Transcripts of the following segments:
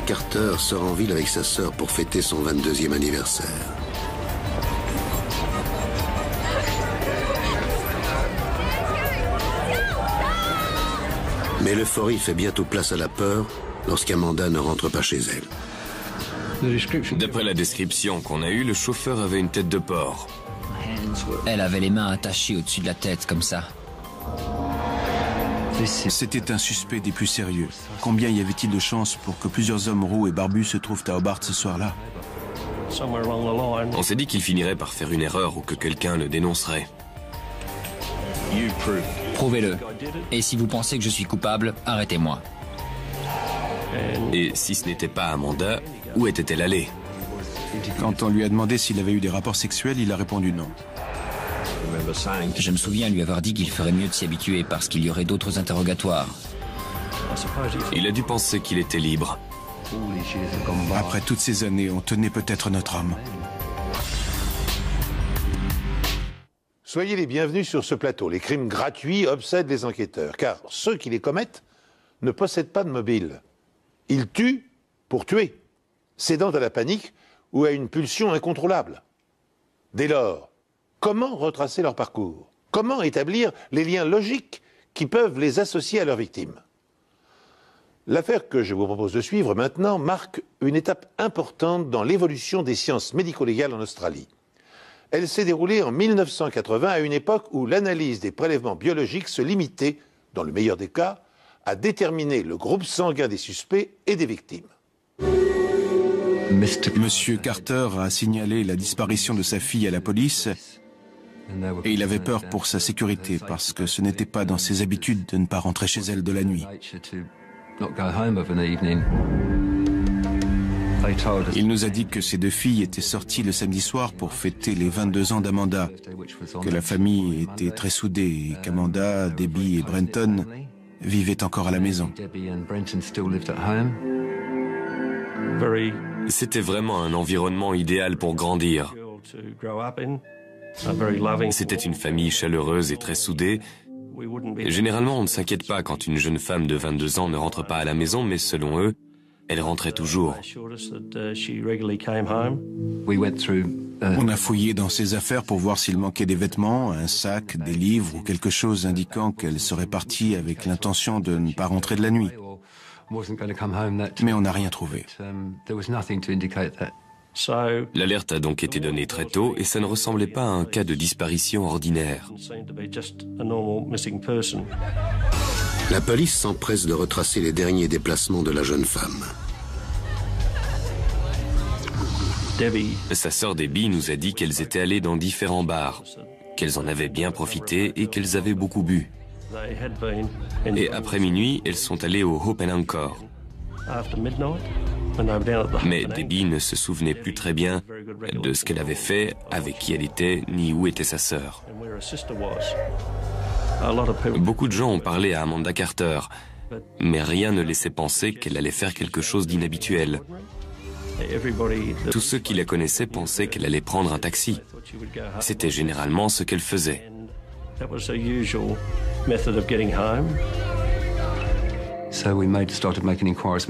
Carter sort en ville avec sa sœur pour fêter son 22e anniversaire. Mais l'euphorie fait bientôt place à la peur lorsqu'Amanda ne rentre pas chez elle. D'après la description qu'on a eue, le chauffeur avait une tête de porc. Elle avait les mains attachées au-dessus de la tête, comme ça. C'était un suspect des plus sérieux. Combien y avait-il de chances pour que plusieurs hommes roux et barbus se trouvent à Hobart ce soir-là? On s'est dit qu'il finirait par faire une erreur ou que quelqu'un le dénoncerait. Prouvez-le. Et si vous pensez que je suis coupable, arrêtez-moi. Et si ce n'était pas Amanda, où était-elle allée? Quand on lui a demandé s'il avait eu des rapports sexuels, il a répondu non. Je me souviens lui avoir dit qu'il ferait mieux de s'y habituer parce qu'il y aurait d'autres interrogatoires. Il a dû penser qu'il était libre. Après toutes ces années, on tenait peut-être notre homme. Soyez les bienvenus sur ce plateau. Les crimes gratuits obsèdent les enquêteurs, car ceux qui les commettent ne possèdent pas de mobile. Ils tuent pour tuer, cédant à la panique ou à une pulsion incontrôlable. Dès lors, comment retracer leur parcours? Comment établir les liens logiques qui peuvent les associer à leurs victimes? L'affaire que je vous propose de suivre maintenant marque une étape importante dans l'évolution des sciences médico-légales en Australie. Elle s'est déroulée en 1980, à une époque où l'analyse des prélèvements biologiques se limitait, dans le meilleur des cas, à déterminer le groupe sanguin des suspects et des victimes. Monsieur Carter a signalé la disparition de sa fille à la police et il avait peur pour sa sécurité parce que ce n'était pas dans ses habitudes de ne pas rentrer chez elle de la nuit. Il nous a dit que ses deux filles étaient sorties le samedi soir pour fêter les 22 ans d'Amanda, que la famille était très soudée et qu'Amanda, Debbie et Brenton vivaient encore à la maison. C'était vraiment un environnement idéal pour grandir. C'était une famille chaleureuse et très soudée. Généralement, on ne s'inquiète pas quand une jeune femme de 22 ans ne rentre pas à la maison, mais selon eux, elle rentrait toujours. On a fouillé dans ses affaires pour voir s'il manquait des vêtements, un sac, des livres ou quelque chose indiquant qu'elle serait partie avec l'intention de ne pas rentrer de la nuit. Mais on n'a rien trouvé. L'alerte a donc été donnée très tôt et ça ne ressemblait pas à un cas de disparition ordinaire. La police s'empresse de retracer les derniers déplacements de la jeune femme. Sa sœur Debbie nous a dit qu'elles étaient allées dans différents bars, qu'elles en avaient bien profité et qu'elles avaient beaucoup bu. Et après minuit, elles sont allées au Hope and Anchor. Mais Debbie ne se souvenait plus très bien de ce qu'elle avait fait, avec qui elle était, ni où était sa sœur. Beaucoup de gens ont parlé à Amanda Carter, mais rien ne laissait penser qu'elle allait faire quelque chose d'inhabituel. Tous ceux qui la connaissaient pensaient qu'elle allait prendre un taxi. C'était généralement ce qu'elle faisait.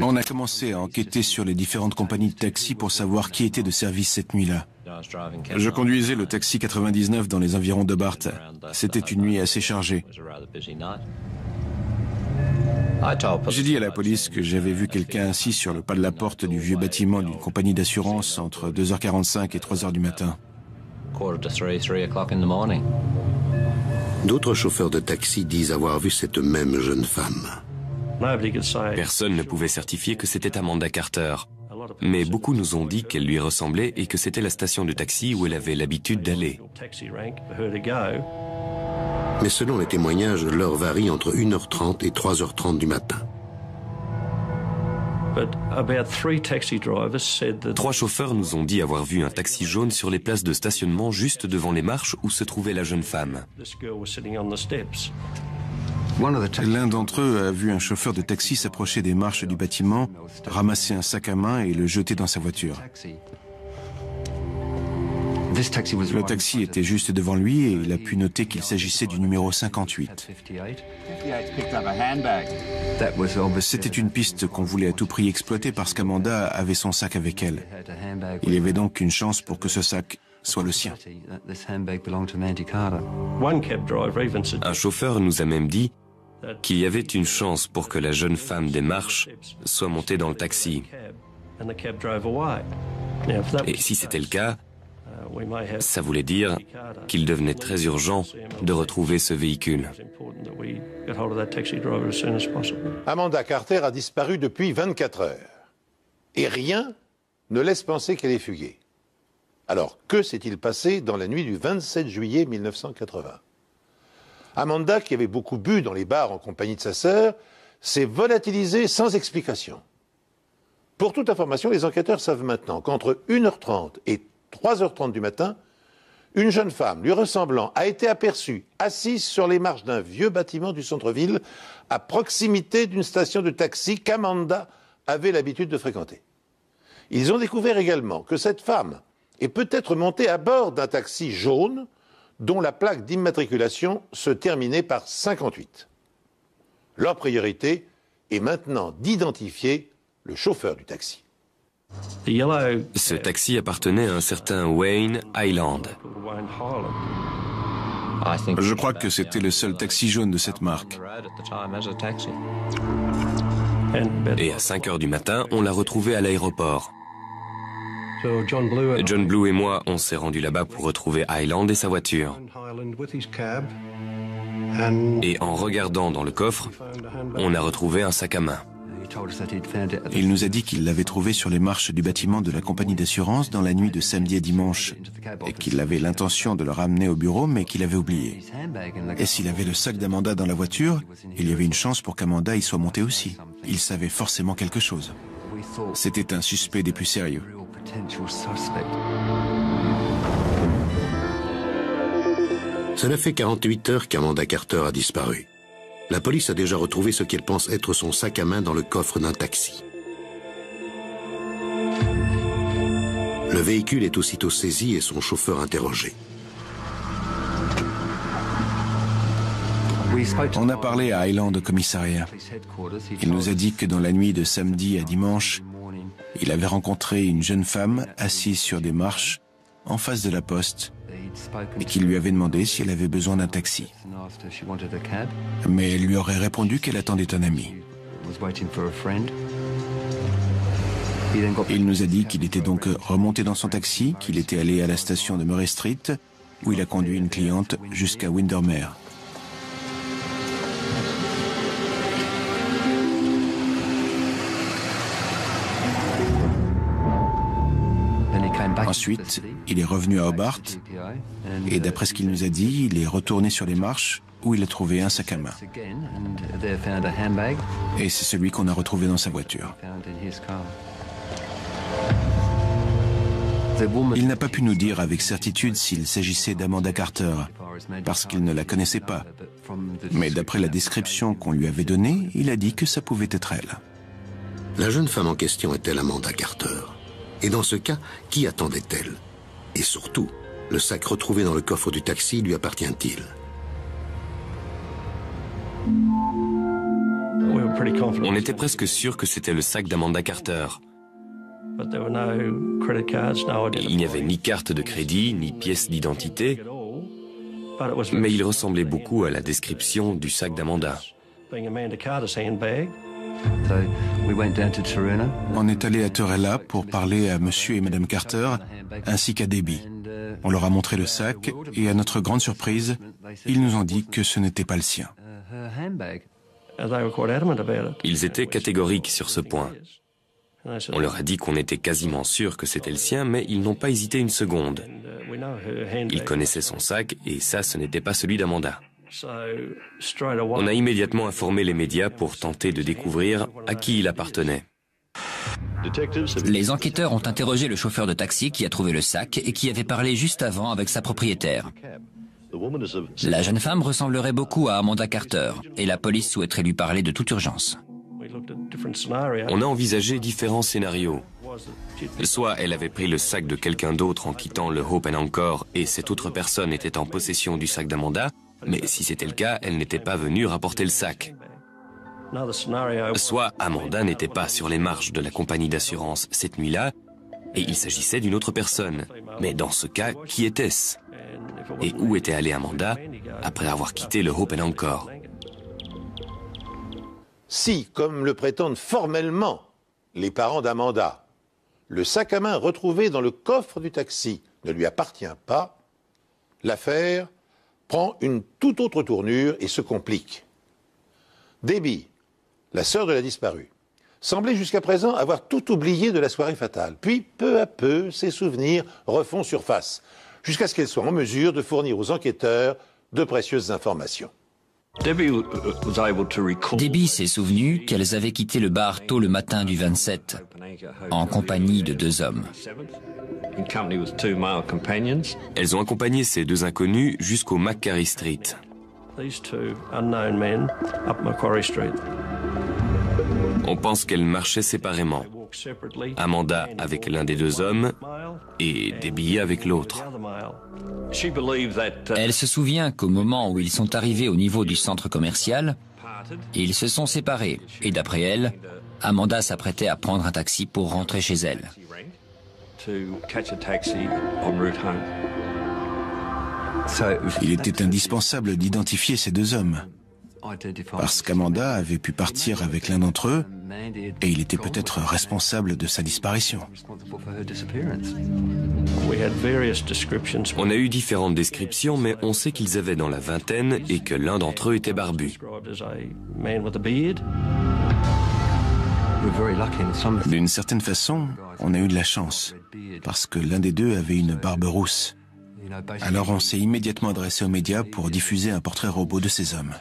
On a commencé à enquêter sur les différentes compagnies de taxi pour savoir qui était de service cette nuit-là. Je conduisais le taxi 99 dans les environs de Hobart. C'était une nuit assez chargée. J'ai dit à la police que j'avais vu quelqu'un assis sur le pas de la porte du vieux bâtiment d'une compagnie d'assurance entre 2h45 et 3h du matin. D'autres chauffeurs de taxi disent avoir vu cette même jeune femme. Personne ne pouvait certifier que c'était Amanda Carter. Mais beaucoup nous ont dit qu'elle lui ressemblait et que c'était la station de taxi où elle avait l'habitude d'aller. Mais selon les témoignages, l'heure varie entre 1h30 et 3h30 du matin. 3 chauffeurs nous ont dit avoir vu un taxi jaune sur les places de stationnement juste devant les marches où se trouvait la jeune femme. L'un d'entre eux a vu un chauffeur de taxi s'approcher des marches du bâtiment, ramasser un sac à main et le jeter dans sa voiture. Le taxi était juste devant lui et il a pu noter qu'il s'agissait du numéro 58. C'était une piste qu'on voulait à tout prix exploiter parce qu'Amanda avait son sac avec elle. Il y avait donc une chance pour que ce sac soit le sien. Un chauffeur nous a même dit qu'il y avait une chance pour que la jeune femme des marches soit montée dans le taxi. Et si c'était le cas, ça voulait dire qu'il devenait très urgent de retrouver ce véhicule. Amanda Carter a disparu depuis 24 heures. Et rien ne laisse penser qu'elle est fuguée. Alors, que s'est-il passé dans la nuit du 27 juillet 1980 ? Amanda, qui avait beaucoup bu dans les bars en compagnie de sa sœur, s'est volatilisée sans explication. Pour toute information, les enquêteurs savent maintenant qu'entre 1h30 et 3h30 du matin, une jeune femme lui ressemblant a été aperçue assise sur les marches d'un vieux bâtiment du centre-ville à proximité d'une station de taxi qu'Amanda avait l'habitude de fréquenter. Ils ont découvert également que cette femme est peut-être montée à bord d'un taxi jaune dont la plaque d'immatriculation se terminait par 58. Leur priorité est maintenant d'identifier le chauffeur du taxi. Ce taxi appartenait à un certain Wayne Highland. Je crois que c'était le seul taxi jaune de cette marque. Et à 5 heures du matin, on l'a retrouvé à l'aéroport. John Blue et moi, on s'est rendus là-bas pour retrouver Highland et sa voiture. Et en regardant dans le coffre, on a retrouvé un sac à main. Il nous a dit qu'il l'avait trouvé sur les marches du bâtiment de la compagnie d'assurance dans la nuit de samedi à dimanche et qu'il avait l'intention de le ramener au bureau mais qu'il avait oublié. Et s'il avait le sac d'Amanda dans la voiture, il y avait une chance pour qu'Amanda y soit montée aussi. Il savait forcément quelque chose. C'était un suspect des plus sérieux. Cela fait 48 heures qu'Amanda Carter a disparu. La police a déjà retrouvé ce qu'elle pense être son sac à main dans le coffre d'un taxi. Le véhicule est aussitôt saisi et son chauffeur interrogé. On a parlé à Highland au commissariat. Il nous a dit que dans la nuit de samedi à dimanche, il avait rencontré une jeune femme assise sur des marches en face de la poste et qu'il lui avait demandé si elle avait besoin d'un taxi. Mais elle lui aurait répondu qu'elle attendait un ami. Il nous a dit qu'il était donc remonté dans son taxi, qu'il était allé à la station de Murray Street, où il a conduit une cliente jusqu'à Windermere. Ensuite, il est revenu à Hobart et d'après ce qu'il nous a dit, il est retourné sur les marches où il a trouvé un sac à main. Et c'est celui qu'on a retrouvé dans sa voiture. Il n'a pas pu nous dire avec certitude s'il s'agissait d'Amanda Carter, parce qu'il ne la connaissait pas. Mais d'après la description qu'on lui avait donnée, il a dit que ça pouvait être elle. La jeune femme en question est-elle Amanda Carter ? Et dans ce cas, qui attendait-elle? Et surtout, le sac retrouvé dans le coffre du taxi lui appartient-il? On était presque sûr que c'était le sac d'Amanda Carter. Il n'y avait ni carte de crédit, ni pièce d'identité, mais il ressemblait beaucoup à la description du sac d'Amanda. On est allé à Torella pour parler à monsieur et madame Carter, ainsi qu'à Debbie. On leur a montré le sac et à notre grande surprise, ils nous ont dit que ce n'était pas le sien. Ils étaient catégoriques sur ce point. On leur a dit qu'on était quasiment sûr que c'était le sien, mais ils n'ont pas hésité une seconde. Ils connaissaient son sac et ça, ce n'était pas celui d'Amanda. On a immédiatement informé les médias pour tenter de découvrir à qui il appartenait. Les enquêteurs ont interrogé le chauffeur de taxi qui a trouvé le sac et qui avait parlé juste avant avec sa propriétaire. La jeune femme ressemblerait beaucoup à Amanda Carter et la police souhaiterait lui parler de toute urgence. On a envisagé différents scénarios. Soit elle avait pris le sac de quelqu'un d'autre en quittant le Hope and Anchor et cette autre personne était en possession du sac d'Amanda, mais si c'était le cas, elle n'était pas venue rapporter le sac. Soit Amanda n'était pas sur les marches de la compagnie d'assurance cette nuit-là et il s'agissait d'une autre personne. Mais dans ce cas, qui était-ce? Et où était allée Amanda après avoir quitté le Hope and Anchor? Si, comme le prétendent formellement les parents d'Amanda, le sac à main retrouvé dans le coffre du taxi ne lui appartient pas, l'affaire prend une toute autre tournure et se complique. Debbie, la sœur de la disparue, semblait jusqu'à présent avoir tout oublié de la soirée fatale. Puis, peu à peu, ses souvenirs refont surface, jusqu'à ce qu'elle soit en mesure de fournir aux enquêteurs de précieuses informations. Debbie s'est souvenue qu'elles avaient quitté le bar tôt le matin du 27, en compagnie de 2 hommes. Elles ont accompagné ces 2 inconnus jusqu'au Macquarie Street. On pense qu'elles marchaient séparément. Amanda avec l'un des 2 hommes et Debbie avec l'autre. Elle se souvient qu'au moment où ils sont arrivés au niveau du centre commercial, ils se sont séparés et d'après elle, Amanda s'apprêtait à prendre un taxi pour rentrer chez elle. Il était indispensable d'identifier ces 2 hommes, parce qu'Amanda avait pu partir avec l'un d'entre eux et il était peut-être responsable de sa disparition. On a eu différentes descriptions, mais on sait qu'ils avaient dans la vingtaine et que l'un d'entre eux était barbu. D'une certaine façon, on a eu de la chance, parce que l'un des 2 avait une barbe rousse. Alors on s'est immédiatement adressé aux médias pour diffuser un portrait robot de ces hommes.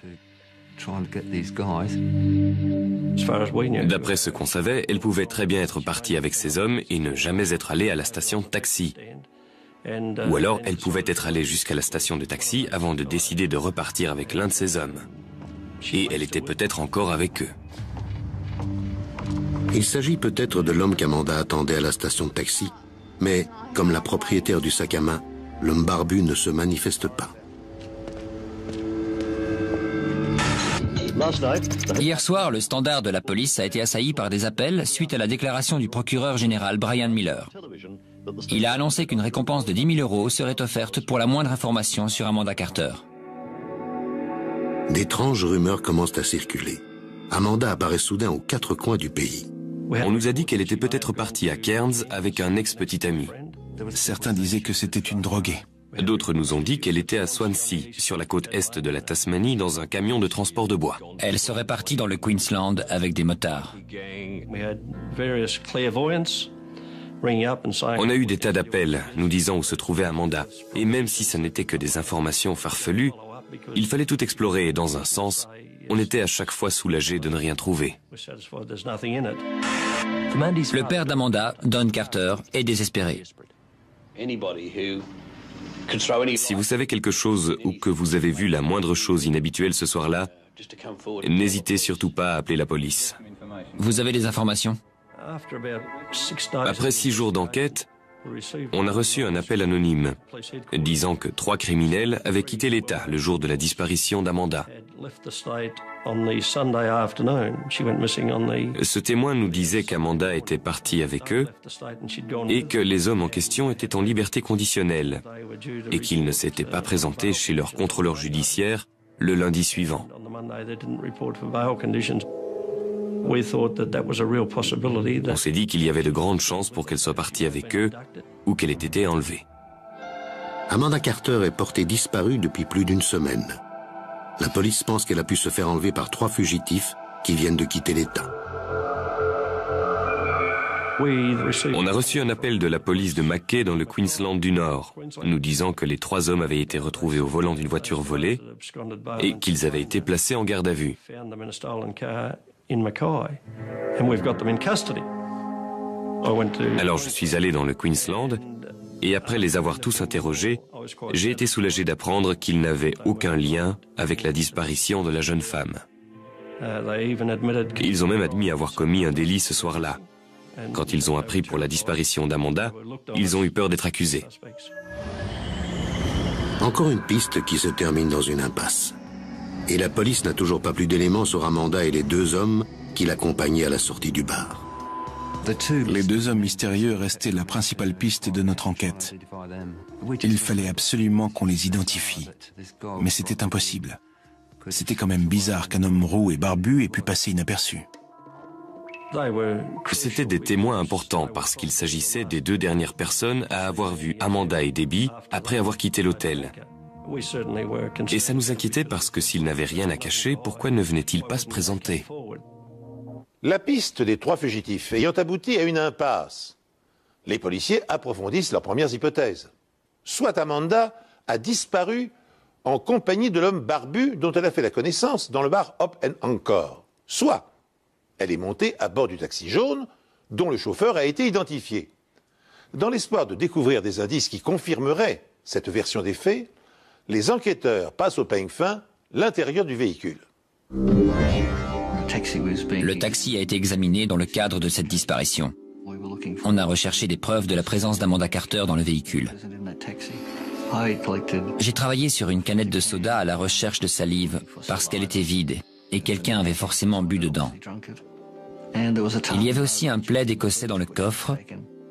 D'après ce qu'on savait, elle pouvait très bien être partie avec ces hommes et ne jamais être allée à la station de taxi. Ou alors, elle pouvait être allée jusqu'à la station de taxi avant de décider de repartir avec l'un de ces hommes. Et elle était peut-être encore avec eux. Il s'agit peut-être de l'homme qu'Amanda attendait à la station de taxi, mais comme la propriétaire du sac à main, l'homme barbu ne se manifeste pas. Hier soir, le Standard de la police a été assailli par des appels suite à la déclaration du procureur général Brian Miller. Il a annoncé qu'une récompense de 10 000 € serait offerte pour la moindre information sur Amanda Carter. D'étranges rumeurs commencent à circuler. Amanda apparaît soudain aux 4 coins du pays. On nous a dit qu'elle était peut-être partie à Cairns avec un ex-petit ami. Certains disaient que c'était une droguée. D'autres nous ont dit qu'elle était à Swansea, sur la côte est de la Tasmanie, dans un camion de transport de bois. Elle serait partie dans le Queensland avec des motards. On a eu des tas d'appels nous disant où se trouvait Amanda. Et même si ce n'était que des informations farfelues, il fallait tout explorer et dans un sens, on était à chaque fois soulagé de ne rien trouver. Le père d'Amanda, Don Carter, est désespéré. Si vous savez quelque chose ou que vous avez vu la moindre chose inhabituelle ce soir-là, n'hésitez surtout pas à appeler la police. Vous avez des informations? Après 6 jours d'enquête, on a reçu un appel anonyme disant que 3 criminels avaient quitté l'État le jour de la disparition d'Amanda. Ce témoin nous disait qu'Amanda était partie avec eux et que les hommes en question étaient en liberté conditionnelle et qu'ils ne s'étaient pas présentés chez leur contrôleur judiciaire le lundi suivant. On s'est dit qu'il y avait de grandes chances pour qu'elle soit partie avec eux ou qu'elle ait été enlevée. Amanda Carter est portée disparue depuis plus d'1 semaine. La police pense qu'elle a pu se faire enlever par 3 fugitifs qui viennent de quitter l'État. On a reçu un appel de la police de Mackay dans le Queensland du Nord, nous disant que les 3 hommes avaient été retrouvés au volant d'une voiture volée et qu'ils avaient été placés en garde à vue. Alors je suis allé dans le Queensland et après les avoir tous interrogés, j'ai été soulagé d'apprendre qu'ils n'avaient aucun lien avec la disparition de la jeune femme. Ils ont même admis avoir commis un délit ce soir-là. Quand ils ont appris pour la disparition d'Amanda, ils ont eu peur d'être accusés. Encore une piste qui se termine dans une impasse. Et la police n'a toujours pas plus d'éléments sur Amanda et les deux hommes qui l'accompagnaient à la sortie du bar. Les deux hommes mystérieux restaient la principale piste de notre enquête. Il fallait absolument qu'on les identifie. Mais c'était impossible. C'était quand même bizarre qu'un homme roux et barbu ait pu passer inaperçu. C'étaient des témoins importants parce qu'il s'agissait des deux dernières personnes à avoir vu Amanda et Debbie après avoir quitté l'hôtel. Et ça nous inquiétait parce que s'ils n'avaient rien à cacher, pourquoi ne venaient-ils pas se présenter? La piste des trois fugitifs ayant abouti à une impasse, les policiers approfondissent leurs premières hypothèses. Soit Amanda a disparu en compagnie de l'homme barbu dont elle a fait la connaissance dans le bar Hop & Encore. Soit elle est montée à bord du taxi jaune dont le chauffeur a été identifié. Dans l'espoir de découvrir des indices qui confirmeraient cette version des faits, les enquêteurs passent au peigne fin l'intérieur du véhicule. Le taxi a été examiné dans le cadre de cette disparition. On a recherché des preuves de la présence d'Amanda Carter dans le véhicule. J'ai travaillé sur une canette de soda à la recherche de salive parce qu'elle était vide et quelqu'un avait forcément bu dedans. Il y avait aussi un plaid écossais dans le coffre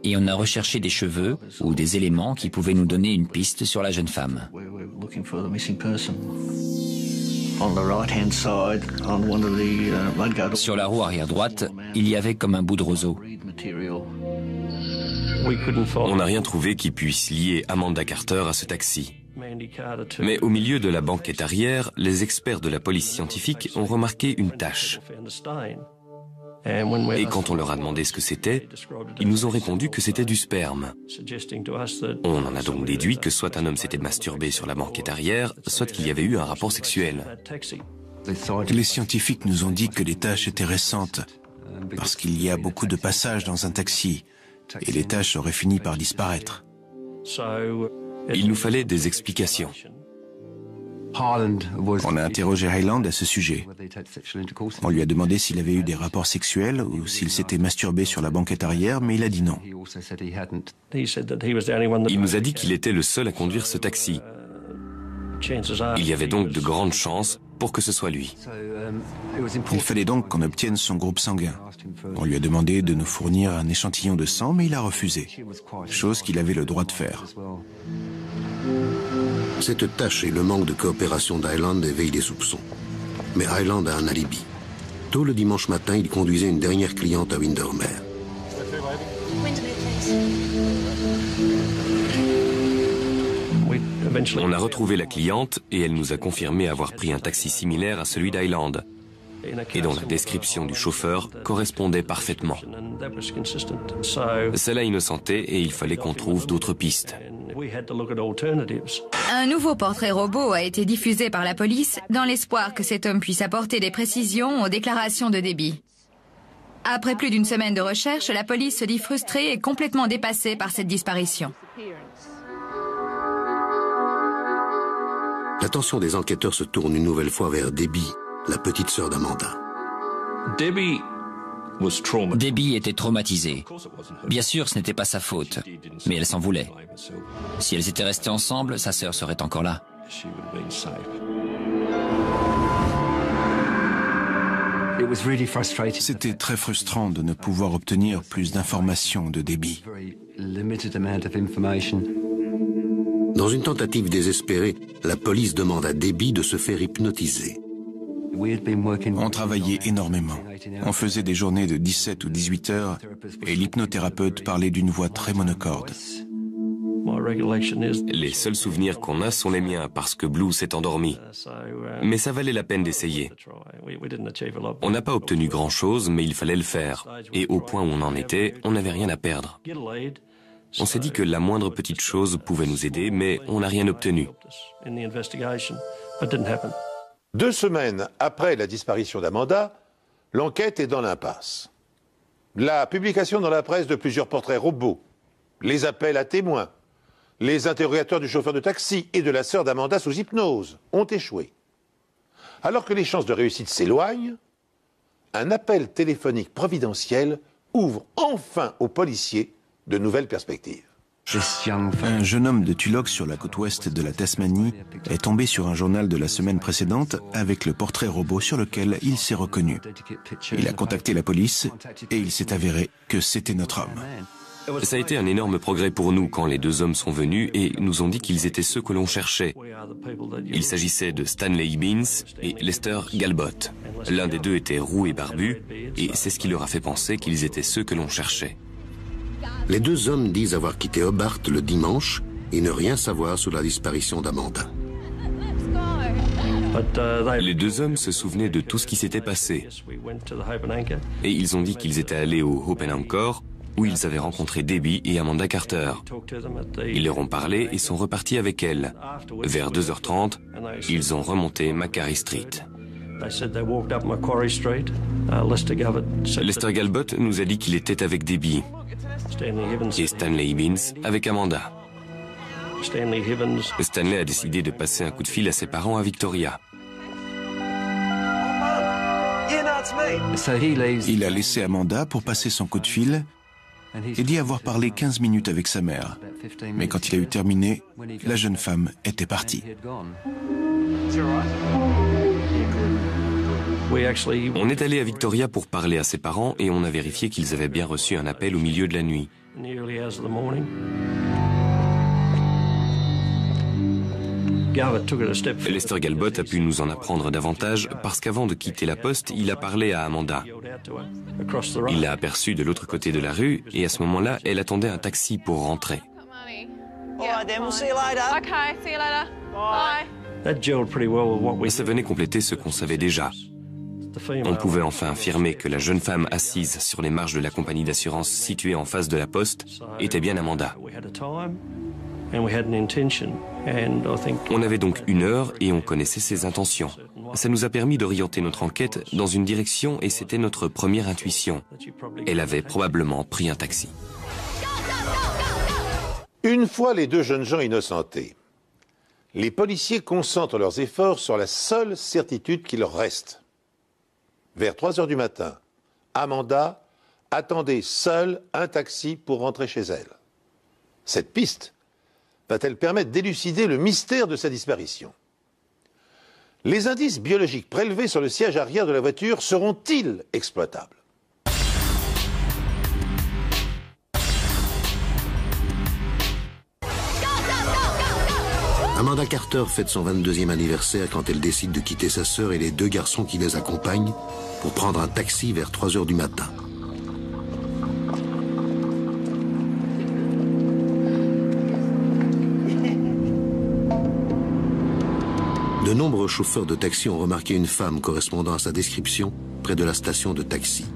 et on a recherché des cheveux ou des éléments qui pouvaient nous donner une piste sur la jeune femme. Sur la roue arrière droite, il y avait comme un bout de roseau. On n'a rien trouvé qui puisse lier Amanda Carter à ce taxi. Mais au milieu de la banquette arrière, les experts de la police scientifique ont remarqué une tache. Et quand on leur a demandé ce que c'était, ils nous ont répondu que c'était du sperme. On en a donc déduit que soit un homme s'était masturbé sur la banquette arrière, soit qu'il y avait eu un rapport sexuel. Les scientifiques nous ont dit que les taches étaient récentes, parce qu'il y a beaucoup de passages dans un taxi, et les taches auraient fini par disparaître. Il nous fallait des explications. On a interrogé Hyland à ce sujet. On lui a demandé s'il avait eu des rapports sexuels ou s'il s'était masturbé sur la banquette arrière, mais il a dit non. Il nous a dit qu'il était le seul à conduire ce taxi. Il y avait donc de grandes chances pour que ce soit lui. Il fallait donc qu'on obtienne son groupe sanguin. On lui a demandé de nous fournir un échantillon de sang, mais il a refusé, chose qu'il avait le droit de faire. Cette tâche et le manque de coopération d'Hyland éveillent des soupçons. Mais Hyland a un alibi. Tôt le dimanche matin, il conduisait une dernière cliente à Windermere. On a retrouvé la cliente et elle nous a confirmé avoir pris un taxi similaire à celui d'Hyland et dont la description du chauffeur correspondait parfaitement. Ça l'a innocenté et il fallait qu'on trouve d'autres pistes. Un nouveau portrait robot a été diffusé par la police dans l'espoir que cet homme puisse apporter des précisions aux déclarations de Debbie. Après plus d'une semaine de recherche, la police se dit frustrée et complètement dépassée par cette disparition. L'attention des enquêteurs se tourne une nouvelle fois vers Debbie, la petite sœur d'Amanda. Debbie était traumatisée. Bien sûr, ce n'était pas sa faute, mais elle s'en voulait. Si elles étaient restées ensemble, sa sœur serait encore là. C'était très frustrant de ne pouvoir obtenir plus d'informations de Debbie. Dans une tentative désespérée, la police demande à Debbie de se faire hypnotiser. On travaillait énormément. On faisait des journées de 17 ou 18 heures et l'hypnothérapeute parlait d'une voix très monocorde. Les seuls souvenirs qu'on a sont les miens parce que Blue s'est endormi. Mais ça valait la peine d'essayer. On n'a pas obtenu grand-chose, mais il fallait le faire. Et au point où on en était, on n'avait rien à perdre. On s'est dit que la moindre petite chose pouvait nous aider, mais on n'a rien obtenu. 2 semaines après la disparition d'Amanda, l'enquête est dans l'impasse. La publication dans la presse de plusieurs portraits robots, les appels à témoins, les interrogateurs du chauffeur de taxi et de la sœur d'Amanda sous hypnose ont échoué. Alors que les chances de réussite s'éloignent, un appel téléphonique providentiel ouvre enfin aux policiers de nouvelles perspectives. Un jeune homme de Tulloch sur la côte ouest de la Tasmanie est tombé sur un journal de la semaine précédente avec le portrait robot sur lequel il s'est reconnu. Il a contacté la police et il s'est avéré que c'était notre homme. Ça a été un énorme progrès pour nous quand les deux hommes sont venus et nous ont dit qu'ils étaient ceux que l'on cherchait. Il s'agissait de Stanley Hibbins et Lester Galbot. L'un des deux était roux et barbu et c'est ce qui leur a fait penser qu'ils étaient ceux que l'on cherchait. Les deux hommes disent avoir quitté Hobart le dimanche et ne rien savoir sur la disparition d'Amanda. Les deux hommes se souvenaient de tout ce qui s'était passé. Et ils ont dit qu'ils étaient allés au Hope and Anchor, où ils avaient rencontré Debbie et Amanda Carter. Ils leur ont parlé et sont repartis avec elles. Vers 2h30, ils ont remonté Macquarie Street. Lester Galbot nous a dit qu'il était avec Debbie et Stanley Hibbins avec Amanda. Stanley a décidé de passer un coup de fil à ses parents à Victoria. Il a laissé Amanda pour passer son coup de fil et dit avoir parlé 15 minutes avec sa mère. Mais quand il a eu terminé, la jeune femme était partie. On est allé à Victoria pour parler à ses parents et on a vérifié qu'ils avaient bien reçu un appel au milieu de la nuit. Lester Galbot a pu nous en apprendre davantage parce qu'avant de quitter la poste, il a parlé à Amanda. Il l'a aperçue de l'autre côté de la rue et à ce moment-là, elle attendait un taxi pour rentrer. Ça venait compléter ce qu'on savait déjà. On pouvait enfin affirmer que la jeune femme assise sur les marches de la compagnie d'assurance située en face de la poste était bien Amanda. On avait donc 1 heure et on connaissait ses intentions. Ça nous a permis d'orienter notre enquête dans une direction et c'était notre première intuition. Elle avait probablement pris un taxi. Une fois les deux jeunes gens innocentés, les policiers concentrent leurs efforts sur la seule certitude qui leur reste. Vers 3 heures du matin, Amanda attendait seule un taxi pour rentrer chez elle. Cette piste va-t-elle permettre d'élucider le mystère de sa disparition? Les indices biologiques prélevés sur le siège arrière de la voiture seront-ils exploitables? Amanda Carter fête son 22e anniversaire quand elle décide de quitter sa sœur et les 2 garçons qui les accompagnent pour prendre un taxi vers 3 heures du matin. De nombreux chauffeurs de taxi ont remarqué une femme correspondant à sa description près de la station de taxi.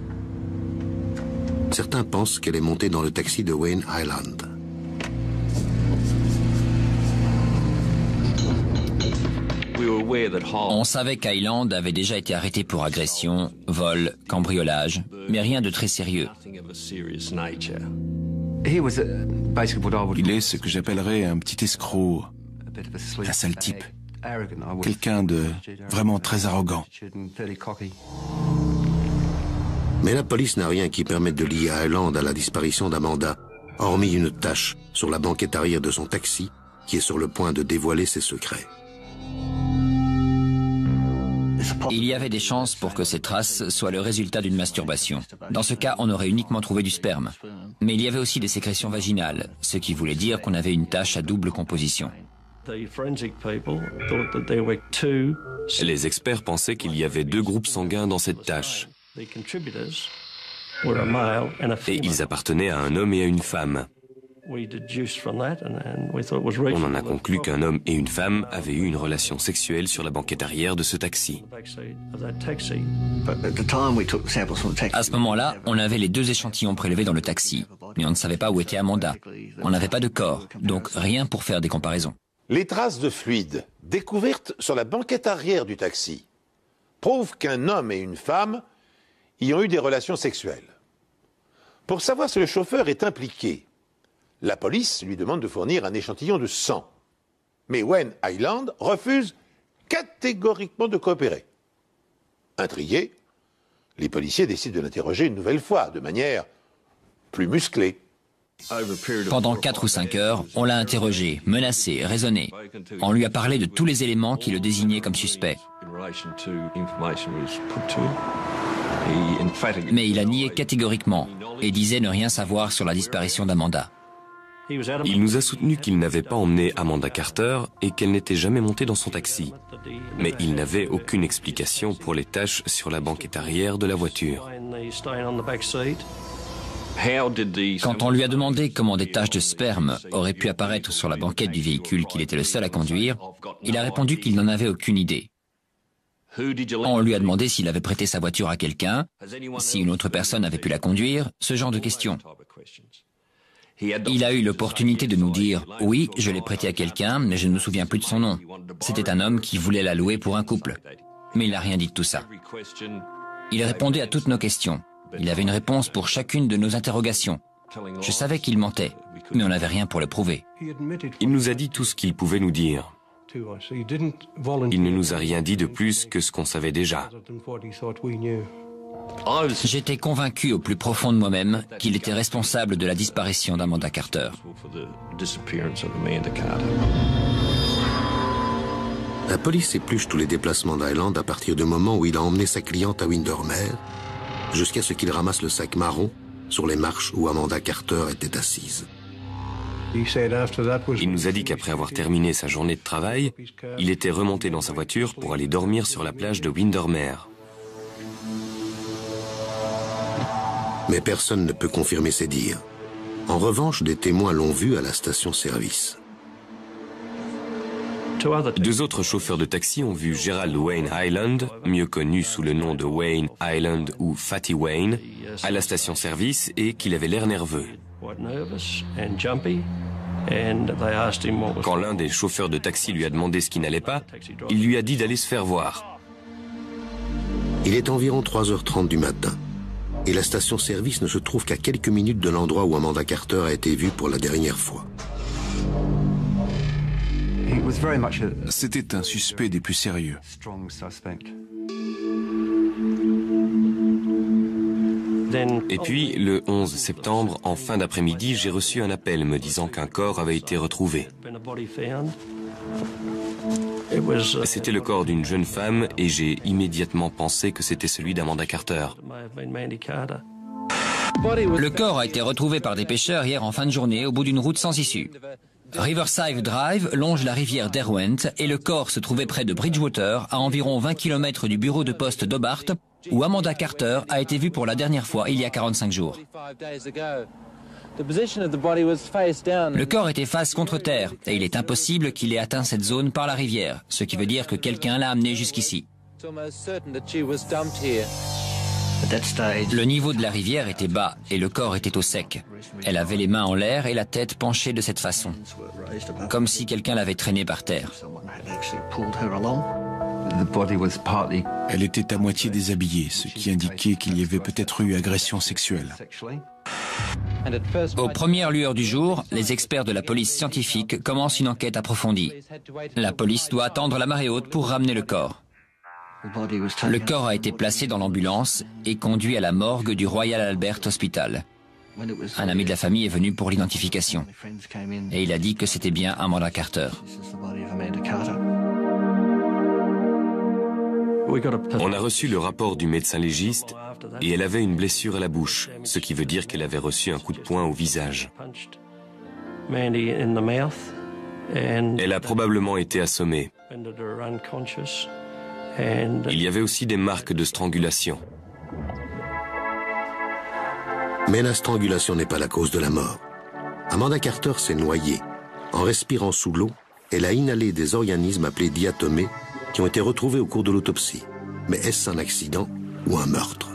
Certains pensent qu'elle est montée dans le taxi de Wayne Highland. On savait qu'Highland avait déjà été arrêté pour agression, vol, cambriolage, mais rien de très sérieux. Il est ce que j'appellerais un petit escroc, un sale type, quelqu'un de vraiment très arrogant. Mais la police n'a rien qui permette de lier Highland à la disparition d'Amanda, hormis une tache sur la banquette arrière de son taxi qui est sur le point de dévoiler ses secrets. Il y avait des chances pour que ces traces soient le résultat d'une masturbation. Dans ce cas, on aurait uniquement trouvé du sperme. Mais il y avait aussi des sécrétions vaginales, ce qui voulait dire qu'on avait une tache à double composition. Les experts pensaient qu'il y avait 2 groupes sanguins dans cette tache. Et ils appartenaient à un homme et à une femme. On en a conclu qu'un homme et une femme avaient eu une relation sexuelle sur la banquette arrière de ce taxi. À ce moment-là, on avait les 2 échantillons prélevés dans le taxi, mais on ne savait pas où était Amanda. On n'avait pas de corps, donc rien pour faire des comparaisons. Les traces de fluide découvertes sur la banquette arrière du taxi prouvent qu'un homme et une femme y ont eu des relations sexuelles. Pour savoir si le chauffeur est impliqué, la police lui demande de fournir un échantillon de sang. Mais Wayne Highland refuse catégoriquement de coopérer. Intrigués, les policiers décident de l'interroger une nouvelle fois, de manière plus musclé. Pendant 4 ou 5 heures, on l'a interrogé, menacé, raisonné. On lui a parlé de tous les éléments qui le désignaient comme suspect. Mais il a nié catégoriquement et disait ne rien savoir sur la disparition d'Amanda. Il nous a soutenu qu'il n'avait pas emmené Amanda Carter et qu'elle n'était jamais montée dans son taxi. Mais il n'avait aucune explication pour les taches sur la banquette arrière de la voiture. Quand on lui a demandé comment des taches de sperme auraient pu apparaître sur la banquette du véhicule qu'il était le seul à conduire, il a répondu qu'il n'en avait aucune idée. On lui a demandé s'il avait prêté sa voiture à quelqu'un, si une autre personne avait pu la conduire, ce genre de questions. Il a eu l'opportunité de nous dire « Oui, je l'ai prêté à quelqu'un, mais je ne me souviens plus de son nom. C'était un homme qui voulait la louer pour un couple. » Mais il n'a rien dit de tout ça. Il répondait à toutes nos questions. Il avait une réponse pour chacune de nos interrogations. Je savais qu'il mentait, mais on n'avait rien pour le prouver. Il nous a dit tout ce qu'il pouvait nous dire. Il ne nous a rien dit de plus que ce qu'on savait déjà. J'étais convaincu au plus profond de moi-même qu'il était responsable de la disparition d'Amanda Carter. La police épluche tous les déplacements d'Hyland à partir du moment où il a emmené sa cliente à Windermere, jusqu'à ce qu'il ramasse le sac marron sur les marches où Amanda Carter était assise. Il nous a dit qu'après avoir terminé sa journée de travail, il était remonté dans sa voiture pour aller dormir sur la plage de Windermere. Mais personne ne peut confirmer ces dires. En revanche, des témoins l'ont vu à la station-service. 2 autres chauffeurs de taxi ont vu Gerald Wayne Hyland, mieux connu sous le nom de Wayne Hyland ou Fatty Wayne, à la station-service et qu'il avait l'air nerveux. Quand l'un des chauffeurs de taxi lui a demandé ce qui n'allait pas, il lui a dit d'aller se faire voir. Il est environ 3h30 du matin. Et la station-service ne se trouve qu'à quelques minutes de l'endroit où Amanda Carter a été vue pour la dernière fois. C'était un suspect des plus sérieux. Et puis, le 11 septembre, en fin d'après-midi, j'ai reçu un appel me disant qu'un corps avait été retrouvé. C'était le corps d'une jeune femme et j'ai immédiatement pensé que c'était celui d'Amanda Carter. Le corps a été retrouvé par des pêcheurs hier en fin de journée au bout d'une route sans issue. Riverside Drive longe la rivière Derwent et le corps se trouvait près de Bridgewater, à environ 20 km du bureau de poste d'Hobart, où Amanda Carter a été vue pour la dernière fois il y a 45 jours. Le corps était face contre terre et il est impossible qu'il ait atteint cette zone par la rivière, ce qui veut dire que quelqu'un l'a amené jusqu'ici. Le niveau de la rivière était bas et le corps était au sec. Elle avait les mains en l'air et la tête penchée de cette façon, comme si quelqu'un l'avait traînée par terre. Elle était à moitié déshabillée, ce qui indiquait qu'il y avait peut-être eu agression sexuelle. Aux premières lueurs du jour, les experts de la police scientifique commencent une enquête approfondie. La police doit attendre la marée haute pour ramener le corps. Le corps a été placé dans l'ambulance et conduit à la morgue du Royal Albert Hospital. Un ami de la famille est venu pour l'identification et il a dit que c'était bien Amanda Carter. On a reçu le rapport du médecin légiste et elle avait une blessure à la bouche, ce qui veut dire qu'elle avait reçu un coup de poing au visage. Elle a probablement été assommée. Il y avait aussi des marques de strangulation. Mais la strangulation n'est pas la cause de la mort. Amanda Carter s'est noyée. En respirant sous l'eau, elle a inhalé des organismes appelés diatomées qui ont été retrouvés au cours de l'autopsie. Mais est-ce un accident ou un meurtre?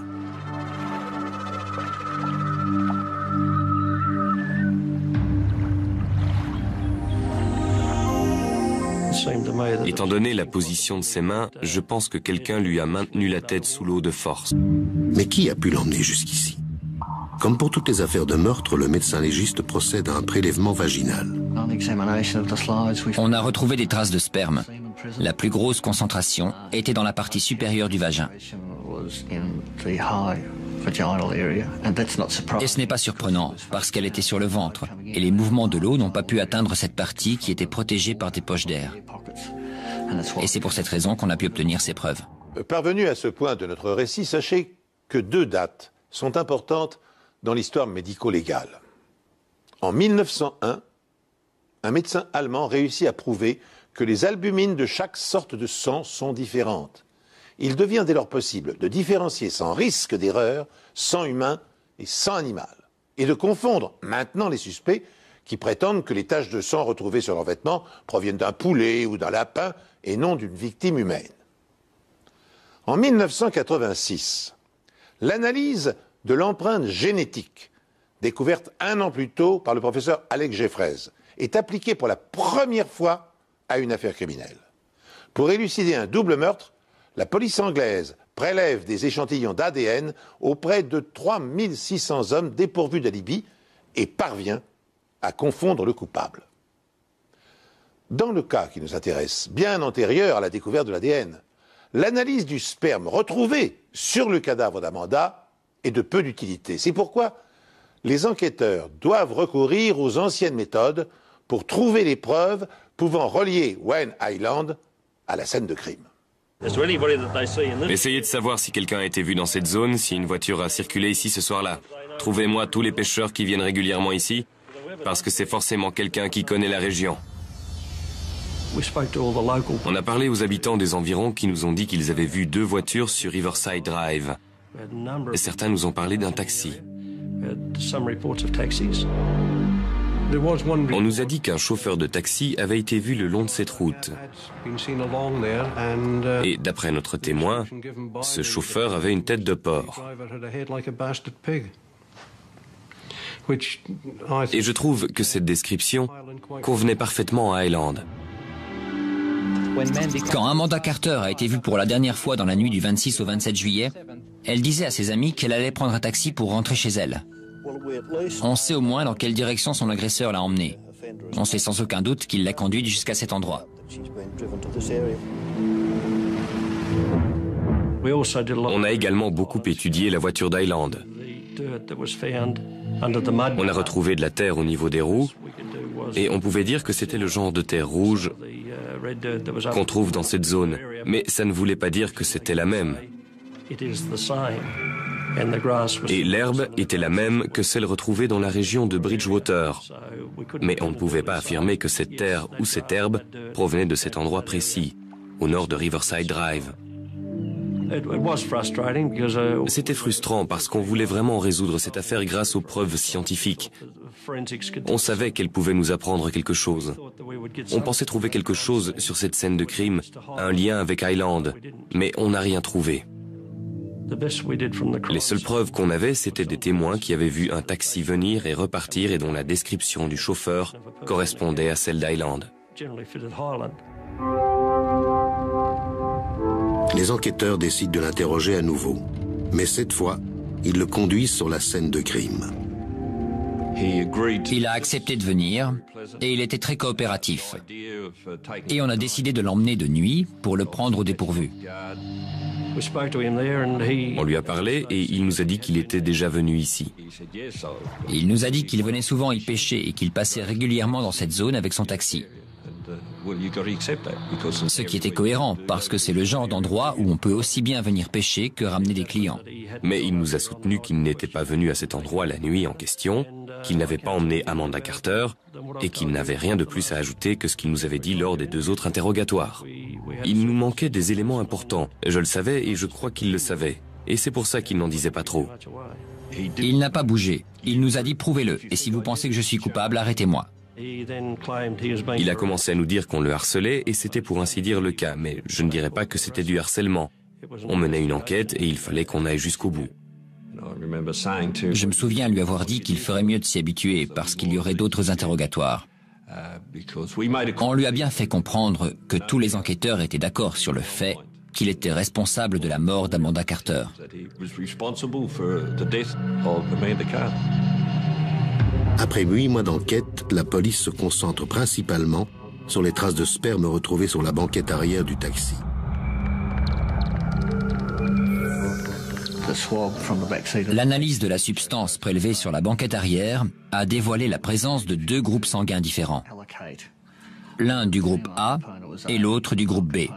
Étant donné la position de ses mains, je pense que quelqu'un lui a maintenu la tête sous l'eau de force. Mais qui a pu l'emmener jusqu'ici? Comme pour toutes les affaires de meurtre, le médecin légiste procède à un prélèvement vaginal. On a retrouvé des traces de sperme. La plus grosse concentration était dans la partie supérieure du vagin. Et ce n'est pas surprenant, parce qu'elle était sur le ventre, et les mouvements de l'eau n'ont pas pu atteindre cette partie qui était protégée par des poches d'air. Et c'est pour cette raison qu'on a pu obtenir ces preuves. Parvenu à ce point de notre récit, sachez que 2 dates sont importantes dans l'histoire médico-légale. En 1901, un médecin allemand réussit à prouver que les albumines de chaque sorte de sang sont différentes. Il devient dès lors possible de différencier sans risque d'erreur sang humain et sang animal, et de confondre maintenant les suspects qui prétendent que les taches de sang retrouvées sur leurs vêtements proviennent d'un poulet ou d'un lapin et non d'une victime humaine. En 1986, l'analyse de l'empreinte génétique, découverte 1 an plus tôt par le professeur Alex Jeffreys, est appliquée pour la première fois à une affaire criminelle. Pour élucider un double meurtre, la police anglaise prélève des échantillons d'ADN auprès de 3600 hommes dépourvus d'alibi et parvient à confondre le coupable. Dans le cas qui nous intéresse, bien antérieur à la découverte de l'ADN, l'analyse du sperme retrouvé sur le cadavre d'Amanda est de peu d'utilité. C'est pourquoi les enquêteurs doivent recourir aux anciennes méthodes pour trouver les preuves pouvant relier Wayne Island à la scène de crime. Essayez de savoir si quelqu'un a été vu dans cette zone, si une voiture a circulé ici ce soir-là. Trouvez-moi tous les pêcheurs qui viennent régulièrement ici, parce que c'est forcément quelqu'un qui connaît la région. On a parlé aux habitants des environs qui nous ont dit qu'ils avaient vu 2 voitures sur Riverside Drive. Et certains nous ont parlé d'un taxi. On nous a dit qu'un chauffeur de taxi avait été vu le long de cette route. Et d'après notre témoin, ce chauffeur avait une tête de porc. Et je trouve que cette description convenait parfaitement à Highland. Quand Amanda Carter a été vue pour la dernière fois dans la nuit du 26 au 27 juillet, elle disait à ses amis qu'elle allait prendre un taxi pour rentrer chez elle. On sait au moins dans quelle direction son agresseur l'a emmenée. On sait sans aucun doute qu'il l'a conduite jusqu'à cet endroit. On a également beaucoup étudié la voiture d'Highland. On a retrouvé de la terre au niveau des roues et on pouvait dire que c'était le genre de terre rouge qu'on trouve dans cette zone. Mais ça ne voulait pas dire que c'était la même. Et l'herbe était la même que celle retrouvée dans la région de Bridgewater. Mais on ne pouvait pas affirmer que cette terre ou cette herbe provenait de cet endroit précis, au nord de Riverside Drive. C'était frustrant parce qu'on voulait vraiment résoudre cette affaire grâce aux preuves scientifiques. On savait qu'elle pouvait nous apprendre quelque chose. On pensait trouver quelque chose sur cette scène de crime, un lien avec Highland, mais on n'a rien trouvé. Les seules preuves qu'on avait, c'était des témoins qui avaient vu un taxi venir et repartir et dont la description du chauffeur correspondait à celle d'Highland. Les enquêteurs décident de l'interroger à nouveau. Mais cette fois, ils le conduisent sur la scène de crime. Il a accepté de venir et il était très coopératif. Et on a décidé de l'emmener de nuit pour le prendre au dépourvu. On lui a parlé et il nous a dit qu'il était déjà venu ici. Il nous a dit qu'il venait souvent y pêcher et qu'il passait régulièrement dans cette zone avec son taxi. Ce qui était cohérent, parce que c'est le genre d'endroit où on peut aussi bien venir pêcher que ramener des clients. Mais il nous a soutenu qu'il n'était pas venu à cet endroit la nuit en question, qu'il n'avait pas emmené Amanda Carter et qu'il n'avait rien de plus à ajouter que ce qu'il nous avait dit lors des 2 autres interrogatoires. Il nous manquait des éléments importants. Je le savais et je crois qu'il le savait. Et c'est pour ça qu'il n'en disait pas trop. Il n'a pas bougé. Il nous a dit « prouvez-le, et si vous pensez que je suis coupable, arrêtez-moi ». Il a commencé à nous dire qu'on le harcelait et c'était pour ainsi dire le cas, mais je ne dirais pas que c'était du harcèlement. On menait une enquête et il fallait qu'on aille jusqu'au bout. Je me souviens lui avoir dit qu'il ferait mieux de s'y habituer parce qu'il y aurait d'autres interrogatoires. On lui a bien fait comprendre que tous les enquêteurs étaient d'accord sur le fait qu'il était responsable de la mort d'Amanda Carter. Après 8 mois d'enquête, la police se concentre principalement sur les traces de sperme retrouvées sur la banquette arrière du taxi. L'analyse de la substance prélevée sur la banquette arrière a dévoilé la présence de 2 groupes sanguins différents. L'un du groupe A et l'autre du groupe B.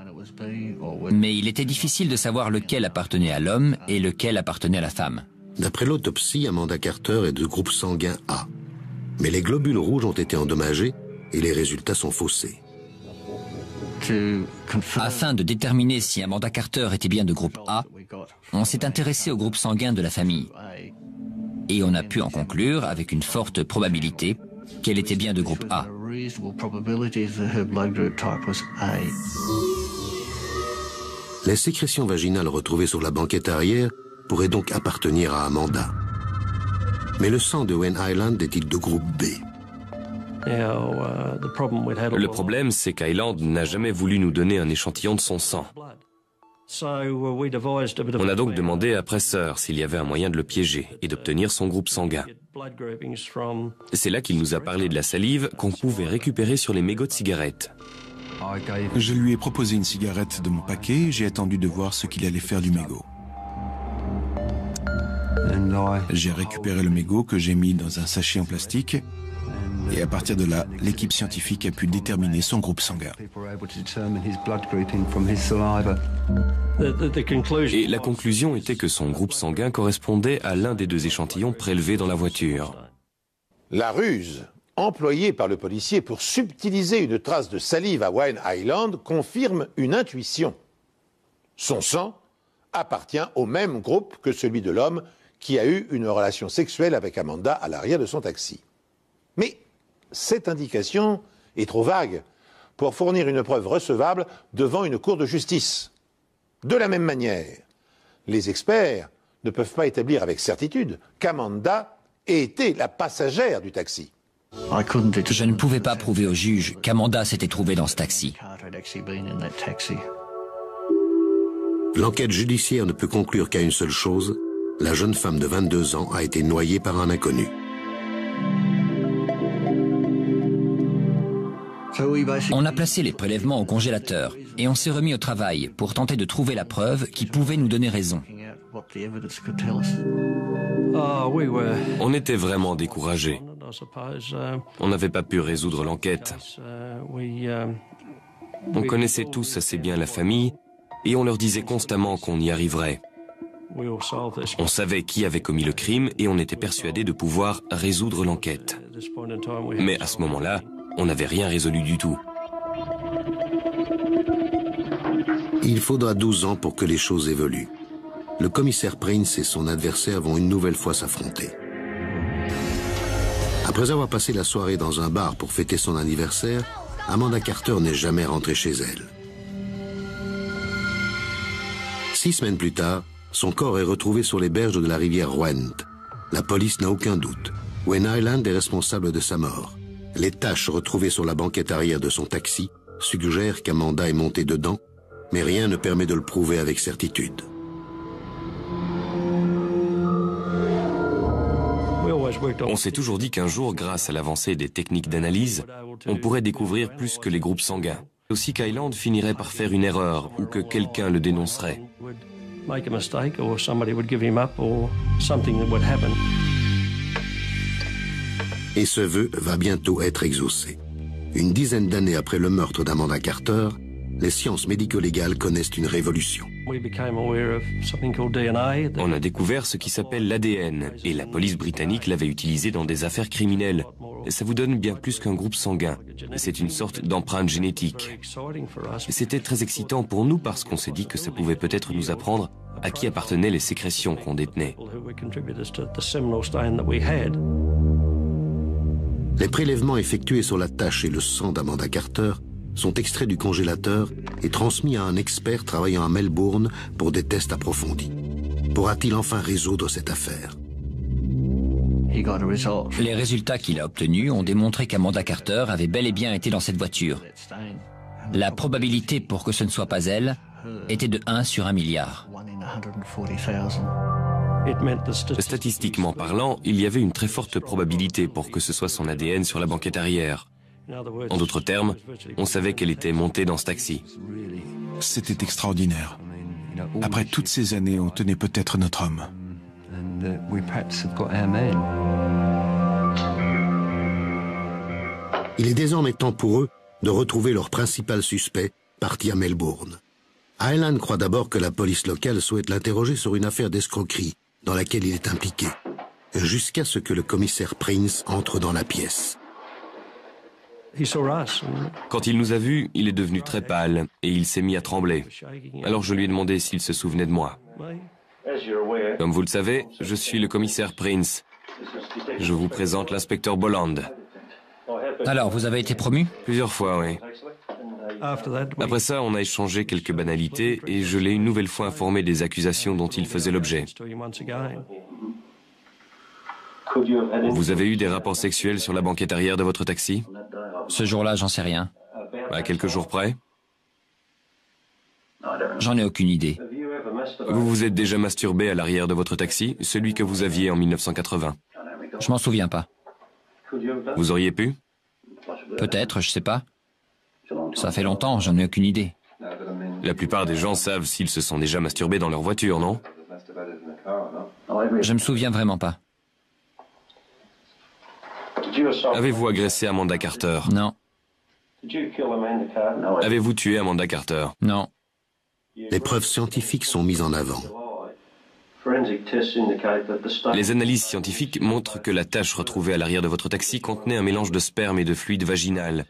Mais il était difficile de savoir lequel appartenait à l'homme et lequel appartenait à la femme. D'après l'autopsie, Amanda Carter est de groupe sanguin A. Mais les globules rouges ont été endommagés et les résultats sont faussés. Afin de déterminer si Amanda Carter était bien de groupe A, on s'est intéressé au groupe sanguin de la famille. Et on a pu en conclure, avec une forte probabilité, qu'elle était bien de groupe A. Les sécrétions vaginales retrouvées sur la banquette arrière pourraient donc appartenir à Amanda. Mais le sang de Wayne Hyland est-il de groupe B? Le problème, c'est qu'Hyland n'a jamais voulu nous donner un échantillon de son sang. On a donc demandé à Presser s'il y avait un moyen de le piéger et d'obtenir son groupe sanguin. C'est là qu'il nous a parlé de la salive qu'on pouvait récupérer sur les mégots de cigarettes. Je lui ai proposé une cigarette de mon paquet et j'ai attendu de voir ce qu'il allait faire du mégot. J'ai récupéré le mégot que j'ai mis dans un sachet en plastique et à partir de là, l'équipe scientifique a pu déterminer son groupe sanguin. Et la conclusion était que son groupe sanguin correspondait à l'un des 2 échantillons prélevés dans la voiture. La ruse employée par le policier pour subtiliser une trace de salive à Wayne Hyland confirme une intuition. Son sang appartient au même groupe que celui de l'homme qui a eu une relation sexuelle avec Amanda à l'arrière de son taxi. Mais cette indication est trop vague pour fournir une preuve recevable devant une cour de justice. De la même manière, les experts ne peuvent pas établir avec certitude qu'Amanda ait été la passagère du taxi. Je ne pouvais pas prouver au juge qu'Amanda s'était trouvée dans ce taxi. L'enquête judiciaire ne peut conclure qu'à une seule chose, la jeune femme de 22 ans a été noyée par un inconnu. On a placé les prélèvements au congélateur et on s'est remis au travail pour tenter de trouver la preuve qui pouvait nous donner raison. On était vraiment découragés. On n'avait pas pu résoudre l'enquête. On connaissait tous assez bien la famille et on leur disait constamment qu'on y arriverait. On savait qui avait commis le crime et on était persuadé de pouvoir résoudre l'enquête. Mais à ce moment-là, on n'avait rien résolu du tout. Il faudra 12 ans pour que les choses évoluent. Le commissaire Prince et son adversaire vont une nouvelle fois s'affronter. Après avoir passé la soirée dans un bar pour fêter son anniversaire, Amanda Carter n'est jamais rentrée chez elle. 6 semaines plus tard, son corps est retrouvé sur les berges de la rivière Rwent. La police n'a aucun doute. Wayne Hyland est responsable de sa mort. Les taches retrouvées sur la banquette arrière de son taxi suggèrent qu'Amanda est montée dedans, mais rien ne permet de le prouver avec certitude. On s'est toujours dit qu'un jour, grâce à l'avancée des techniques d'analyse, on pourrait découvrir plus que les groupes sanguins. Aussi qu'Hyland finirait par faire une erreur ou que quelqu'un le dénoncerait. Et ce vœu va bientôt être exaucé. Une dizaine d'années après le meurtre d'Amanda Carter, les sciences médico-légales connaissent une révolution. On a découvert ce qui s'appelle l'ADN, et la police britannique l'avait utilisé dans des affaires criminelles. Ça vous donne bien plus qu'un groupe sanguin. C'est une sorte d'empreinte génétique. C'était très excitant pour nous parce qu'on s'est dit que ça pouvait peut-être nous apprendre à qui appartenaient les sécrétions qu'on détenait. Les prélèvements effectués sur la tache et le sang d'Amanda Carter sont extraits du congélateur et transmis à un expert travaillant à Melbourne pour des tests approfondis. Pourra-t-il enfin résoudre cette affaire? Les résultats qu'il a obtenus ont démontré qu'Amanda Carter avait bel et bien été dans cette voiture. La probabilité pour que ce ne soit pas elle était de 1 sur 1 milliard. Statistiquement parlant, il y avait une très forte probabilité pour que ce soit son ADN sur la banquette arrière. En d'autres termes, on savait qu'elle était montée dans ce taxi. C'était extraordinaire. Après toutes ces années, on tenait peut-être notre homme. Il est désormais temps pour eux de retrouver leur principal suspect, parti à Melbourne. Hyland croit d'abord que la police locale souhaite l'interroger sur une affaire d'escroquerie dans laquelle il est impliqué, jusqu'à ce que le commissaire Prince entre dans la pièce. Quand il nous a vus, il est devenu très pâle et il s'est mis à trembler. Alors je lui ai demandé s'il se souvenait de moi. Comme vous le savez, je suis le commissaire Prince. Je vous présente l'inspecteur Bolland. Alors, vous avez été promu? Plusieurs fois, oui. Après ça, on a échangé quelques banalités et je l'ai une nouvelle fois informé des accusations dont il faisait l'objet. Vous avez eu des rapports sexuels sur la banquette arrière de votre taxi? Ce jour-là, j'en sais rien. À quelques jours près? J'en ai aucune idée. Vous vous êtes déjà masturbé à l'arrière de votre taxi, celui que vous aviez en 1980? Je m'en souviens pas. Vous auriez pu? Peut-être, je sais pas. Ça fait longtemps, j'en ai aucune idée. La plupart des gens savent s'ils se sont déjà masturbés dans leur voiture, non? Je me souviens vraiment pas. Avez-vous agressé Amanda Carter? Non. Avez-vous tué Amanda Carter? Non. Les preuves scientifiques sont mises en avant. Les analyses scientifiques montrent que la tache retrouvée à l'arrière de votre taxi contenait un mélange de sperme et de fluide vaginal.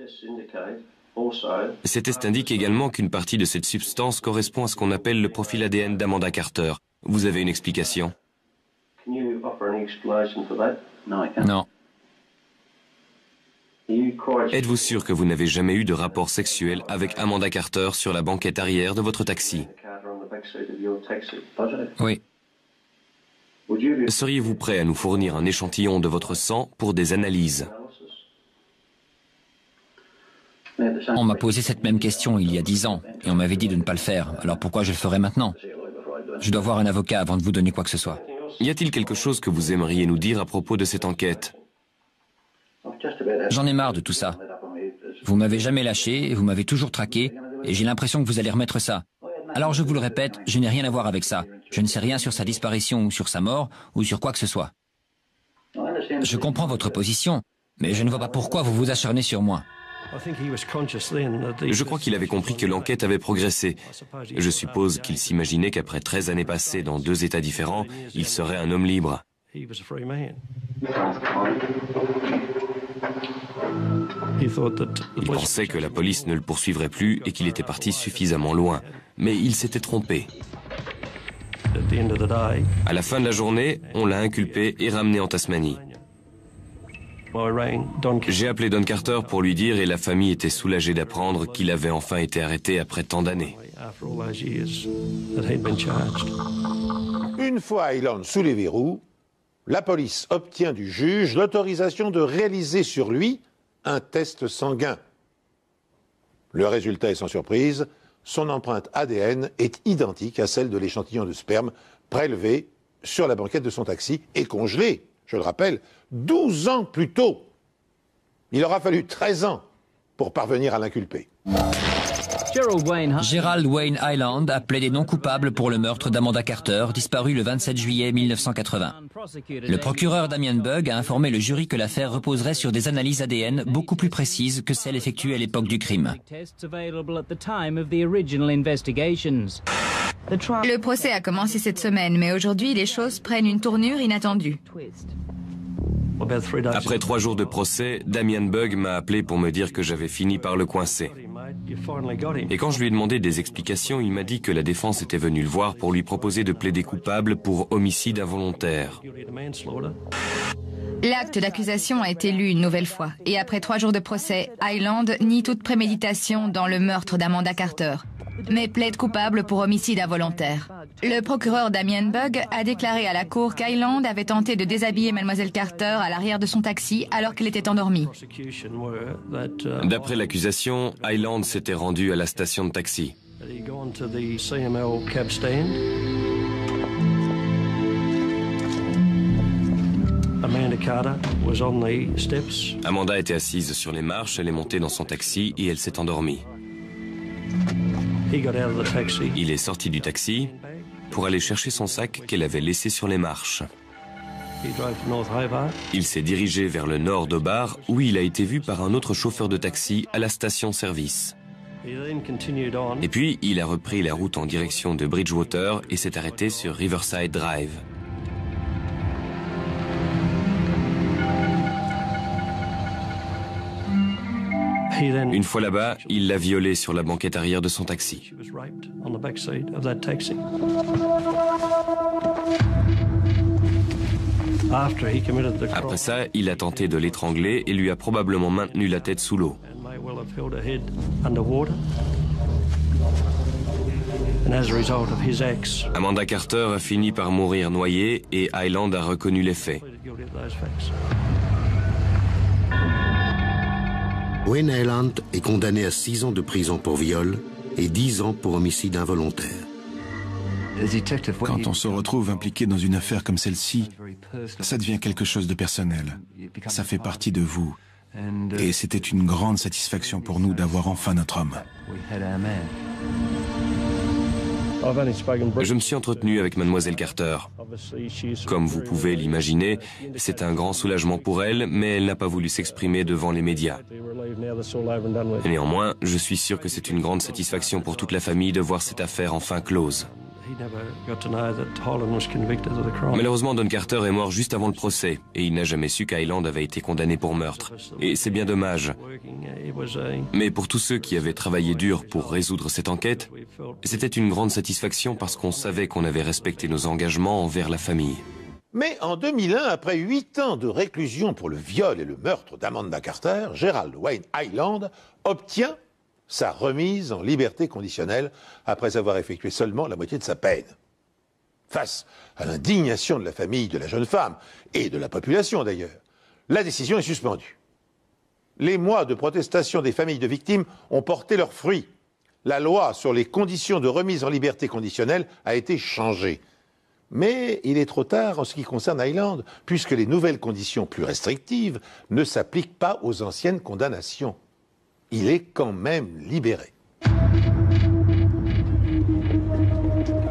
Ces tests indiquent également qu'une partie de cette substance correspond à ce qu'on appelle le profil ADN d'Amanda Carter. Vous avez une explication? Non. Êtes-vous sûr que vous n'avez jamais eu de rapport sexuel avec Amanda Carter sur la banquette arrière de votre taxi? Oui. Seriez-vous prêt à nous fournir un échantillon de votre sang pour des analyses? On m'a posé cette même question il y a 10 ans, et on m'avait dit de ne pas le faire. Alors pourquoi je le ferais maintenant? Je dois voir un avocat avant de vous donner quoi que ce soit. Y a-t-il quelque chose que vous aimeriez nous dire à propos de cette enquête? J'en ai marre de tout ça. Vous m'avez jamais lâché, vous m'avez toujours traqué, et j'ai l'impression que vous allez remettre ça. Alors je vous le répète, je n'ai rien à voir avec ça. Je ne sais rien sur sa disparition ou sur sa mort ou sur quoi que ce soit. Je comprends votre position, mais je ne vois pas pourquoi vous vous acharnez sur moi. Je crois qu'il avait compris que l'enquête avait progressé. Je suppose qu'il s'imaginait qu'après 13 années passées dans 2 États différents, il serait un homme libre. Il pensait que la police ne le poursuivrait plus et qu'il était parti suffisamment loin. Mais il s'était trompé. À la fin de la journée, on l'a inculpé et ramené en Tasmanie. J'ai appelé Don Carter pour lui dire et la famille était soulagée d'apprendre qu'il avait enfin été arrêté après tant d'années. Une fois Hyland sous les verrous, la police obtient du juge l'autorisation de réaliser sur lui un test sanguin. Le résultat est sans surprise, son empreinte ADN est identique à celle de l'échantillon de sperme prélevé sur la banquette de son taxi et congelé, je le rappelle, 12 ans plus tôt. Il aura fallu 13 ans pour parvenir à l'inculper. Gerald Wayne Hyland a plaidé non coupable pour le meurtre d'Amanda Carter, disparue le 27 juillet 1980. Le procureur Damien Bugg a informé le jury que l'affaire reposerait sur des analyses ADN beaucoup plus précises que celles effectuées à l'époque du crime. Le procès a commencé cette semaine, mais aujourd'hui, les choses prennent une tournure inattendue. Après 3 jours de procès, Damien Bugg m'a appelé pour me dire que j'avais fini par le coincer. Et quand je lui ai demandé des explications, il m'a dit que la défense était venue le voir pour lui proposer de plaider coupable pour homicide involontaire. L'acte d'accusation a été lu une nouvelle fois. Et après 3 jours de procès, Hyland nie toute préméditation dans le meurtre d'Amanda Carter, mais plaide coupable pour homicide involontaire. Le procureur Damien Bugg a déclaré à la cour qu'Hyland avait tenté de déshabiller Mademoiselle Carter à l'arrière de son taxi alors qu'elle était endormie. D'après l'accusation, Hyland s'était rendu à la station de taxi. Amanda était assise sur les marches, elle est montée dans son taxi et elle s'est endormie. Il est sorti du taxi pour aller chercher son sac qu'elle avait laissé sur les marches. Il s'est dirigé vers le nord d'Hobart où il a été vu par un autre chauffeur de taxi à la station-service. Et puis, il a repris la route en direction de Bridgewater et s'est arrêté sur Riverside Drive. Une fois là-bas, il l'a violée sur la banquette arrière de son taxi. Après ça, il a tenté de l'étrangler et lui a probablement maintenu la tête sous l'eau. Amanda Carter a fini par mourir noyée et Hyland a reconnu les faits. Wayne Hyland est condamné à 6 ans de prison pour viol et 10 ans pour homicide involontaire. Quand on se retrouve impliqué dans une affaire comme celle-ci, ça devient quelque chose de personnel. Ça fait partie de vous. Et c'était une grande satisfaction pour nous d'avoir enfin notre homme. Je me suis entretenu avec mademoiselle Carter. Comme vous pouvez l'imaginer, c'est un grand soulagement pour elle, mais elle n'a pas voulu s'exprimer devant les médias. Néanmoins, je suis sûr que c'est une grande satisfaction pour toute la famille de voir cette affaire enfin close. Malheureusement, Don Carter est mort juste avant le procès et il n'a jamais su qu'Hyland avait été condamné pour meurtre. Et c'est bien dommage. Mais pour tous ceux qui avaient travaillé dur pour résoudre cette enquête, c'était une grande satisfaction parce qu'on savait qu'on avait respecté nos engagements envers la famille. Mais en 2001, après 8 ans de réclusion pour le viol et le meurtre d'Amanda Carter, Gerald Wayne Hyland obtient sa remise en liberté conditionnelle après avoir effectué seulement la moitié de sa peine. Face à l'indignation de la famille de la jeune femme, et de la population d'ailleurs, la décision est suspendue. Les mois de protestation des familles de victimes ont porté leurs fruits. La loi sur les conditions de remise en liberté conditionnelle a été changée. Mais il est trop tard en ce qui concerne Hyland, puisque les nouvelles conditions plus restrictives ne s'appliquent pas aux anciennes condamnations. Il est quand même libéré.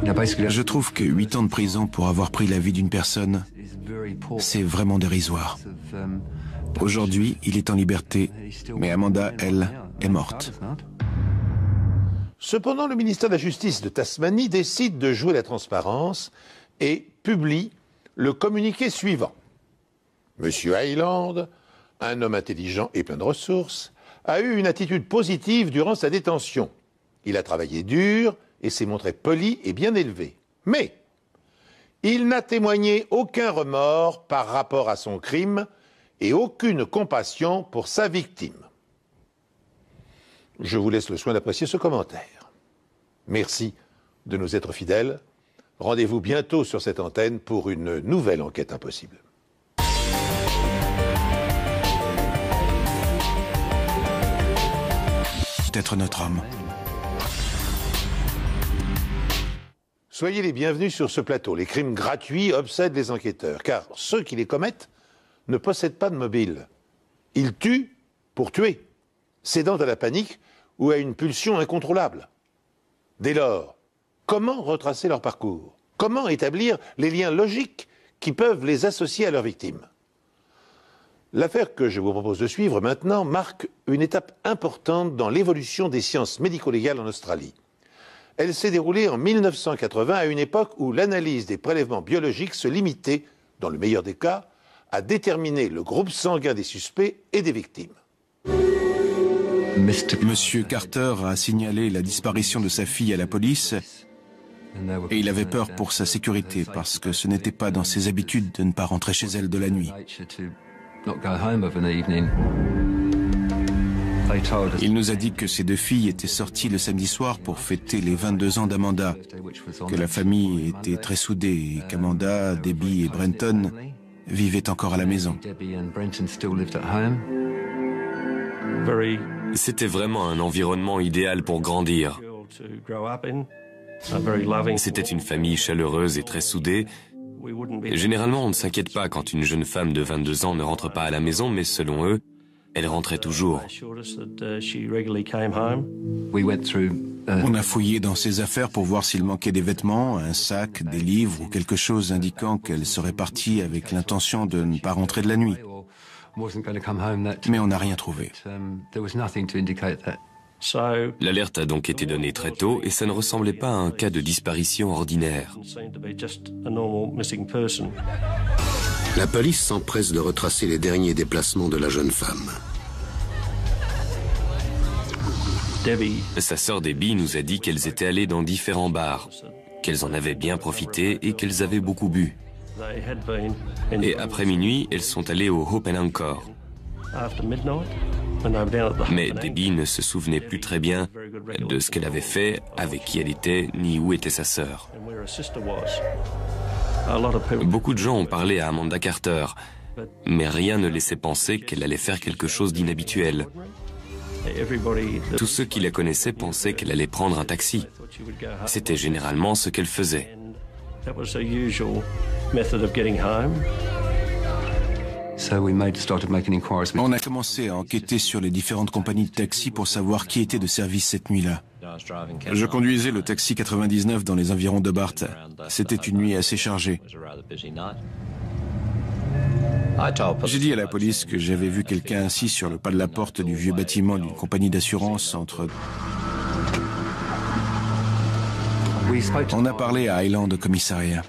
Je trouve que 8 ans de prison pour avoir pris la vie d'une personne, c'est vraiment dérisoire. Aujourd'hui, il est en liberté, mais Amanda, elle, est morte. Cependant, le ministère de la Justice de Tasmanie décide de jouer la transparence et publie le communiqué suivant. Monsieur Hyland, un homme intelligent et plein de ressources, a eu une attitude positive durant sa détention. Il a travaillé dur et s'est montré poli et bien élevé. Mais il n'a témoigné aucun remords par rapport à son crime et aucune compassion pour sa victime. Je vous laisse le soin d'apprécier ce commentaire. Merci de nous être fidèles. Rendez-vous bientôt sur cette antenne pour une nouvelle enquête impossible. Peut-être notre homme. Soyez les bienvenus sur ce plateau. Les crimes gratuits obsèdent les enquêteurs, car ceux qui les commettent ne possèdent pas de mobile. Ils tuent pour tuer, cédant à la panique ou à une pulsion incontrôlable. Dès lors, comment retracer leur parcours? Comment établir les liens logiques qui peuvent les associer à leurs victimes? L'affaire que je vous propose de suivre maintenant marque une étape importante dans l'évolution des sciences médico-légales en Australie. Elle s'est déroulée en 1980 à une époque où l'analyse des prélèvements biologiques se limitait, dans le meilleur des cas, à déterminer le groupe sanguin des suspects et des victimes. Monsieur Carter a signalé la disparition de sa fille à la police et il avait peur pour sa sécurité parce que ce n'était pas dans ses habitudes de ne pas rentrer chez elle de la nuit. Il nous a dit que ses 2 filles étaient sorties le samedi soir pour fêter les 22 ans d'Amanda, que la famille était très soudée et qu'Amanda, Debbie et Brenton vivaient encore à la maison. C'était vraiment un environnement idéal pour grandir. C'était une famille chaleureuse et très soudée. Généralement, on ne s'inquiète pas quand une jeune femme de 22 ans ne rentre pas à la maison, mais selon eux, elle rentrait toujours. On a fouillé dans ses affaires pour voir s'il manquait des vêtements, un sac, des livres ou quelque chose indiquant qu'elle serait partie avec l'intention de ne pas rentrer de la nuit. Mais on n'a rien trouvé. L'alerte a donc été donnée très tôt et ça ne ressemblait pas à un cas de disparition ordinaire. La police s'empresse de retracer les derniers déplacements de la jeune femme. Sa sœur Debbie nous a dit qu'elles étaient allées dans différents bars, qu'elles en avaient bien profité et qu'elles avaient beaucoup bu. Et après minuit, elles sont allées au Hope and Anchor. Mais Debbie ne se souvenait plus très bien de ce qu'elle avait fait, avec qui elle était, ni où était sa sœur. Beaucoup de gens ont parlé à Amanda Carter, mais rien ne laissait penser qu'elle allait faire quelque chose d'inhabituel. Tous ceux qui la connaissaient pensaient qu'elle allait prendre un taxi. C'était généralement ce qu'elle faisait. On a commencé à enquêter sur les différentes compagnies de taxi pour savoir qui était de service cette nuit-là. Je conduisais le taxi 99 dans les environs de Hobart. C'était une nuit assez chargée. J'ai dit à la police que j'avais vu quelqu'un assis sur le pas de la porte du vieux bâtiment d'une compagnie d'assurance entre... On a parlé à Highland au commissariat.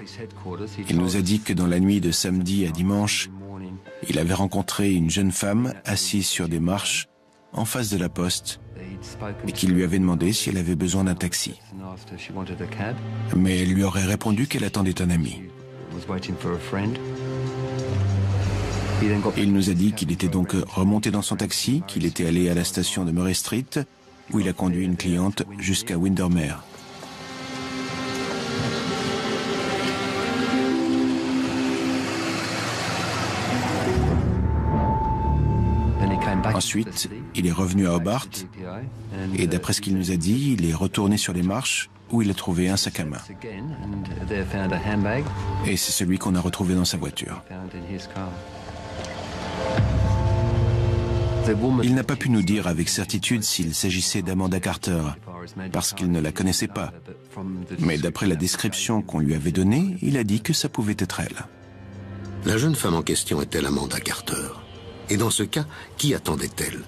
Il nous a dit que dans la nuit de samedi à dimanche, il avait rencontré une jeune femme assise sur des marches en face de la poste et qu'il lui avait demandé si elle avait besoin d'un taxi. Mais elle lui aurait répondu qu'elle attendait un ami. Il nous a dit qu'il était donc remonté dans son taxi, qu'il était allé à la station de Murray Street, où il a conduit une cliente jusqu'à Windermere. Ensuite, il est revenu à Hobart et d'après ce qu'il nous a dit, il est retourné sur les marches où il a trouvé un sac à main. Et c'est celui qu'on a retrouvé dans sa voiture. Il n'a pas pu nous dire avec certitude s'il s'agissait d'Amanda Carter, parce qu'il ne la connaissait pas. Mais d'après la description qu'on lui avait donnée, il a dit que ça pouvait être elle. La jeune femme en question est-elle Amanda Carter? Et dans ce cas, qui attendait-elle?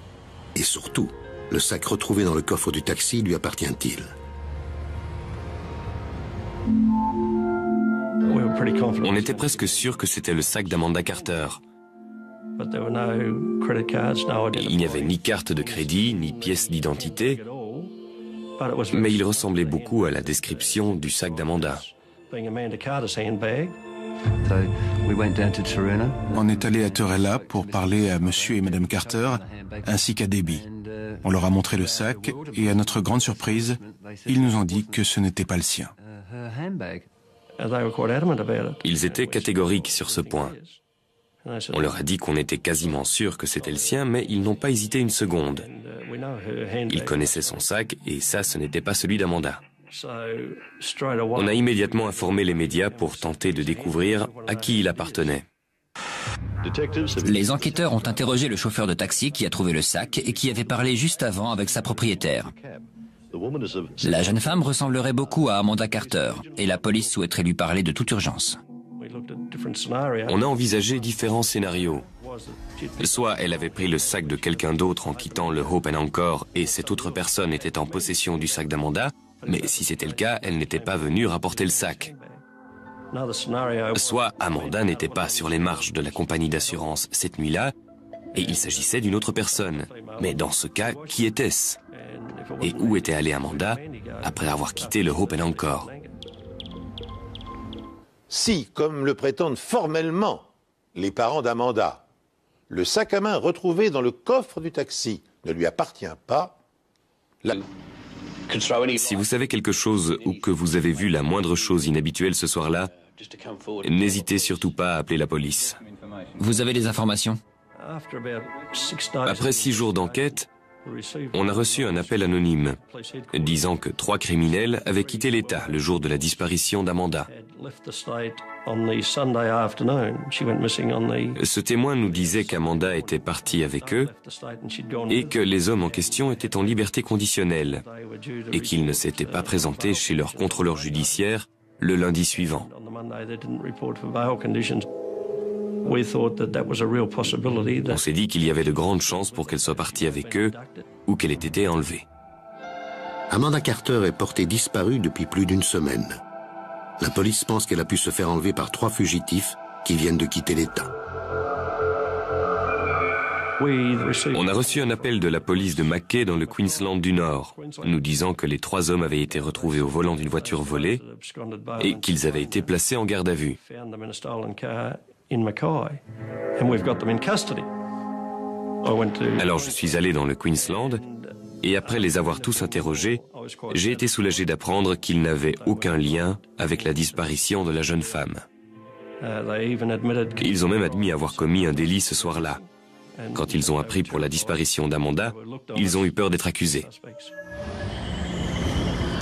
Et surtout, le sac retrouvé dans le coffre du taxi lui appartient-il? On était presque sûr que c'était le sac d'Amanda Carter. Il n'y avait ni carte de crédit, ni pièce d'identité, mais il ressemblait beaucoup à la description du sac d'Amanda. On est allé à Turella pour parler à monsieur et madame Carter, ainsi qu'à Debbie. On leur a montré le sac et à notre grande surprise, ils nous ont dit que ce n'était pas le sien. Ils étaient catégoriques sur ce point. On leur a dit qu'on était quasiment sûr que c'était le sien, mais ils n'ont pas hésité une seconde. Ils connaissaient son sac et ça, ce n'était pas celui d'Amanda. On a immédiatement informé les médias pour tenter de découvrir à qui il appartenait. Les enquêteurs ont interrogé le chauffeur de taxi qui a trouvé le sac et qui avait parlé juste avant avec sa propriétaire. La jeune femme ressemblerait beaucoup à Amanda Carter et la police souhaiterait lui parler de toute urgence. On a envisagé différents scénarios. Soit elle avait pris le sac de quelqu'un d'autre en quittant le Hope and Anchor et cette autre personne était en possession du sac d'Amanda, mais si c'était le cas, elle n'était pas venue rapporter le sac. Soit Amanda n'était pas sur les marches de la compagnie d'assurance cette nuit-là et il s'agissait d'une autre personne. Mais dans ce cas, qui était-ce? Et où était allée Amanda après avoir quitté le Hope and Anchor? Si, comme le prétendent formellement les parents d'Amanda, le sac à main retrouvé dans le coffre du taxi ne lui appartient pas, Si vous savez quelque chose ou que vous avez vu la moindre chose inhabituelle ce soir-là, n'hésitez surtout pas à appeler la police. Vous avez des informations? Après 6 jours d'enquête, On a reçu un appel anonyme disant que 3 criminels avaient quitté l'État le jour de la disparition d'Amanda. Ce témoin nous disait qu'Amanda était partie avec eux et que les hommes en question étaient en liberté conditionnelle et qu'ils ne s'étaient pas présentés chez leur contrôleur judiciaire le lundi suivant. On s'est dit qu'il y avait de grandes chances pour qu'elle soit partie avec eux ou qu'elle ait été enlevée. Amanda Carter est portée disparue depuis plus d'une semaine. La police pense qu'elle a pu se faire enlever par 3 fugitifs qui viennent de quitter l'État. On a reçu un appel de la police de Mackay dans le Queensland du Nord, nous disant que les 3 hommes avaient été retrouvés au volant d'une voiture volée et qu'ils avaient été placés en garde à vue. Alors je suis allé dans le Queensland et après les avoir tous interrogés, j'ai été soulagé d'apprendre qu'ils n'avaient aucun lien avec la disparition de la jeune femme. Ils ont même admis avoir commis un délit ce soir-là. Quand ils ont appris pour la disparition d'Amanda, ils ont eu peur d'être accusés.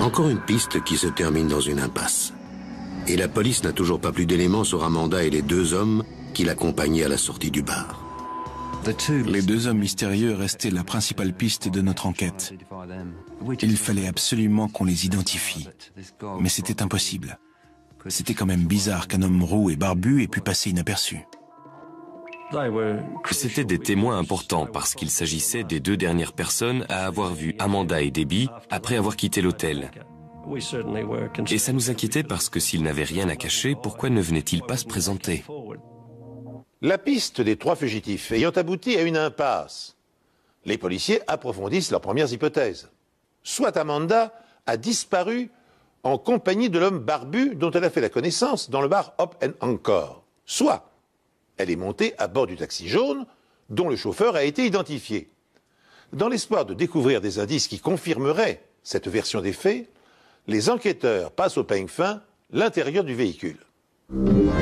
Encore une piste qui se termine dans une impasse. Et la police n'a toujours pas plus d'éléments sur Amanda et les 2 hommes qui l'accompagnaient à la sortie du bar. Les 2 hommes mystérieux restaient la principale piste de notre enquête. Il fallait absolument qu'on les identifie. Mais c'était impossible. C'était quand même bizarre qu'un homme roux et barbu ait pu passer inaperçu. C'étaient des témoins importants parce qu'il s'agissait des 2 dernières personnes à avoir vu Amanda et Debbie après avoir quitté l'hôtel. Et ça nous inquiétait parce que s'ils n'avaient rien à cacher, pourquoi ne venaient-ils pas se présenter? La piste des 3 fugitifs ayant abouti à une impasse, les policiers approfondissent leurs premières hypothèses. Soit Amanda a disparu en compagnie de l'homme barbu dont elle a fait la connaissance dans le bar Hop & Encore. Soit elle est montée à bord du taxi jaune dont le chauffeur a été identifié. Dans l'espoir de découvrir des indices qui confirmeraient cette version des faits, les enquêteurs passent au peigne fin l'intérieur du véhicule. Le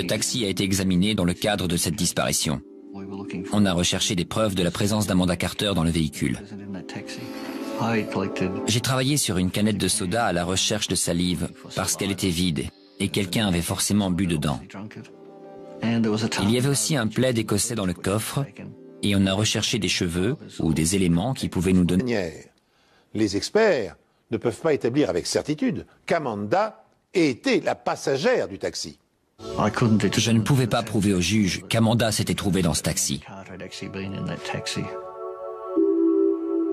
taxi a été examiné dans le cadre de cette disparition. On a recherché des preuves de la présence d'Amanda Carter dans le véhicule. J'ai travaillé sur une canette de soda à la recherche de salive parce qu'elle était vide et quelqu'un avait forcément bu dedans. Il y avait aussi un plaid écossais dans le coffre et on a recherché des cheveux ou des éléments qui pouvaient nous donner... Les experts ne peuvent pas établir avec certitude qu'Amanda ait été la passagère du taxi. Je ne pouvais pas prouver au juge qu'Amanda s'était trouvée dans ce taxi.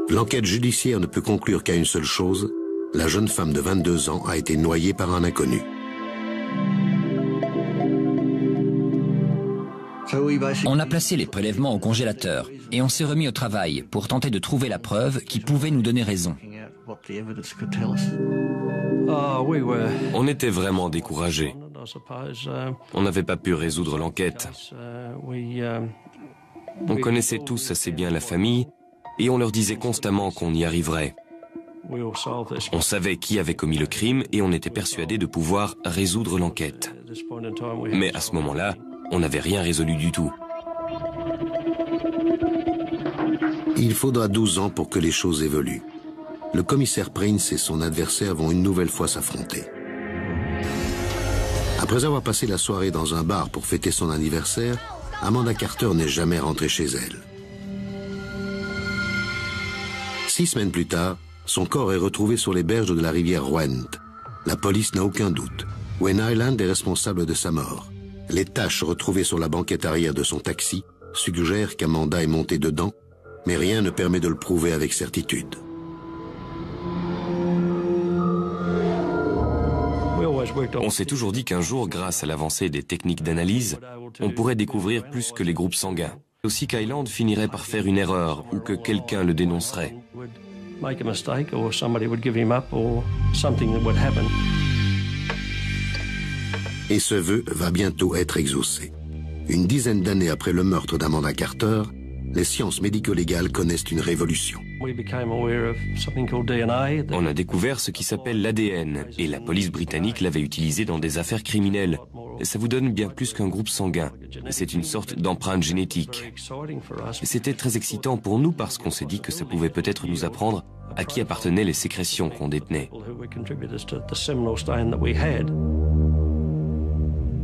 L'enquête judiciaire ne peut conclure qu'à une seule chose, la jeune femme de 22 ans a été noyée par un inconnu. On a placé les prélèvements au congélateur et on s'est remis au travail pour tenter de trouver la preuve qui pouvait nous donner raison. On était vraiment découragés. On n'avait pas pu résoudre l'enquête. On connaissait tous assez bien la famille et on leur disait constamment qu'on y arriverait. On savait qui avait commis le crime et on était persuadé de pouvoir résoudre l'enquête. Mais à ce moment-là, on n'avait rien résolu du tout. Il faudra 12 ans pour que les choses évoluent. Le commissaire Prince et son adversaire vont une nouvelle fois s'affronter. Après avoir passé la soirée dans un bar pour fêter son anniversaire, Amanda Carter n'est jamais rentrée chez elle. 6 semaines plus tard, son corps est retrouvé sur les berges de la rivière Went. La police n'a aucun doute. Wayne Island est responsable de sa mort. Les taches retrouvées sur la banquette arrière de son taxi suggèrent qu'Amanda est montée dedans, mais rien ne permet de le prouver avec certitude. On s'est toujours dit qu'un jour, grâce à l'avancée des techniques d'analyse, on pourrait découvrir plus que les groupes sanguins. Aussi qu'Island finirait par faire une erreur ou que quelqu'un le dénoncerait. Et ce vœu va bientôt être exaucé. Une dizaine d'années après le meurtre d'Amanda Carter, les sciences médico-légales connaissent une révolution. On a découvert ce qui s'appelle l'ADN et la police britannique l'avait utilisé dans des affaires criminelles, Ça vous donne bien plus qu'un groupe sanguin. C'est une sorte d'empreinte génétique. C'était très excitant pour nous parce qu'on s'est dit que ça pouvait peut-être nous apprendre à qui appartenaient les sécrétions qu'on détenait.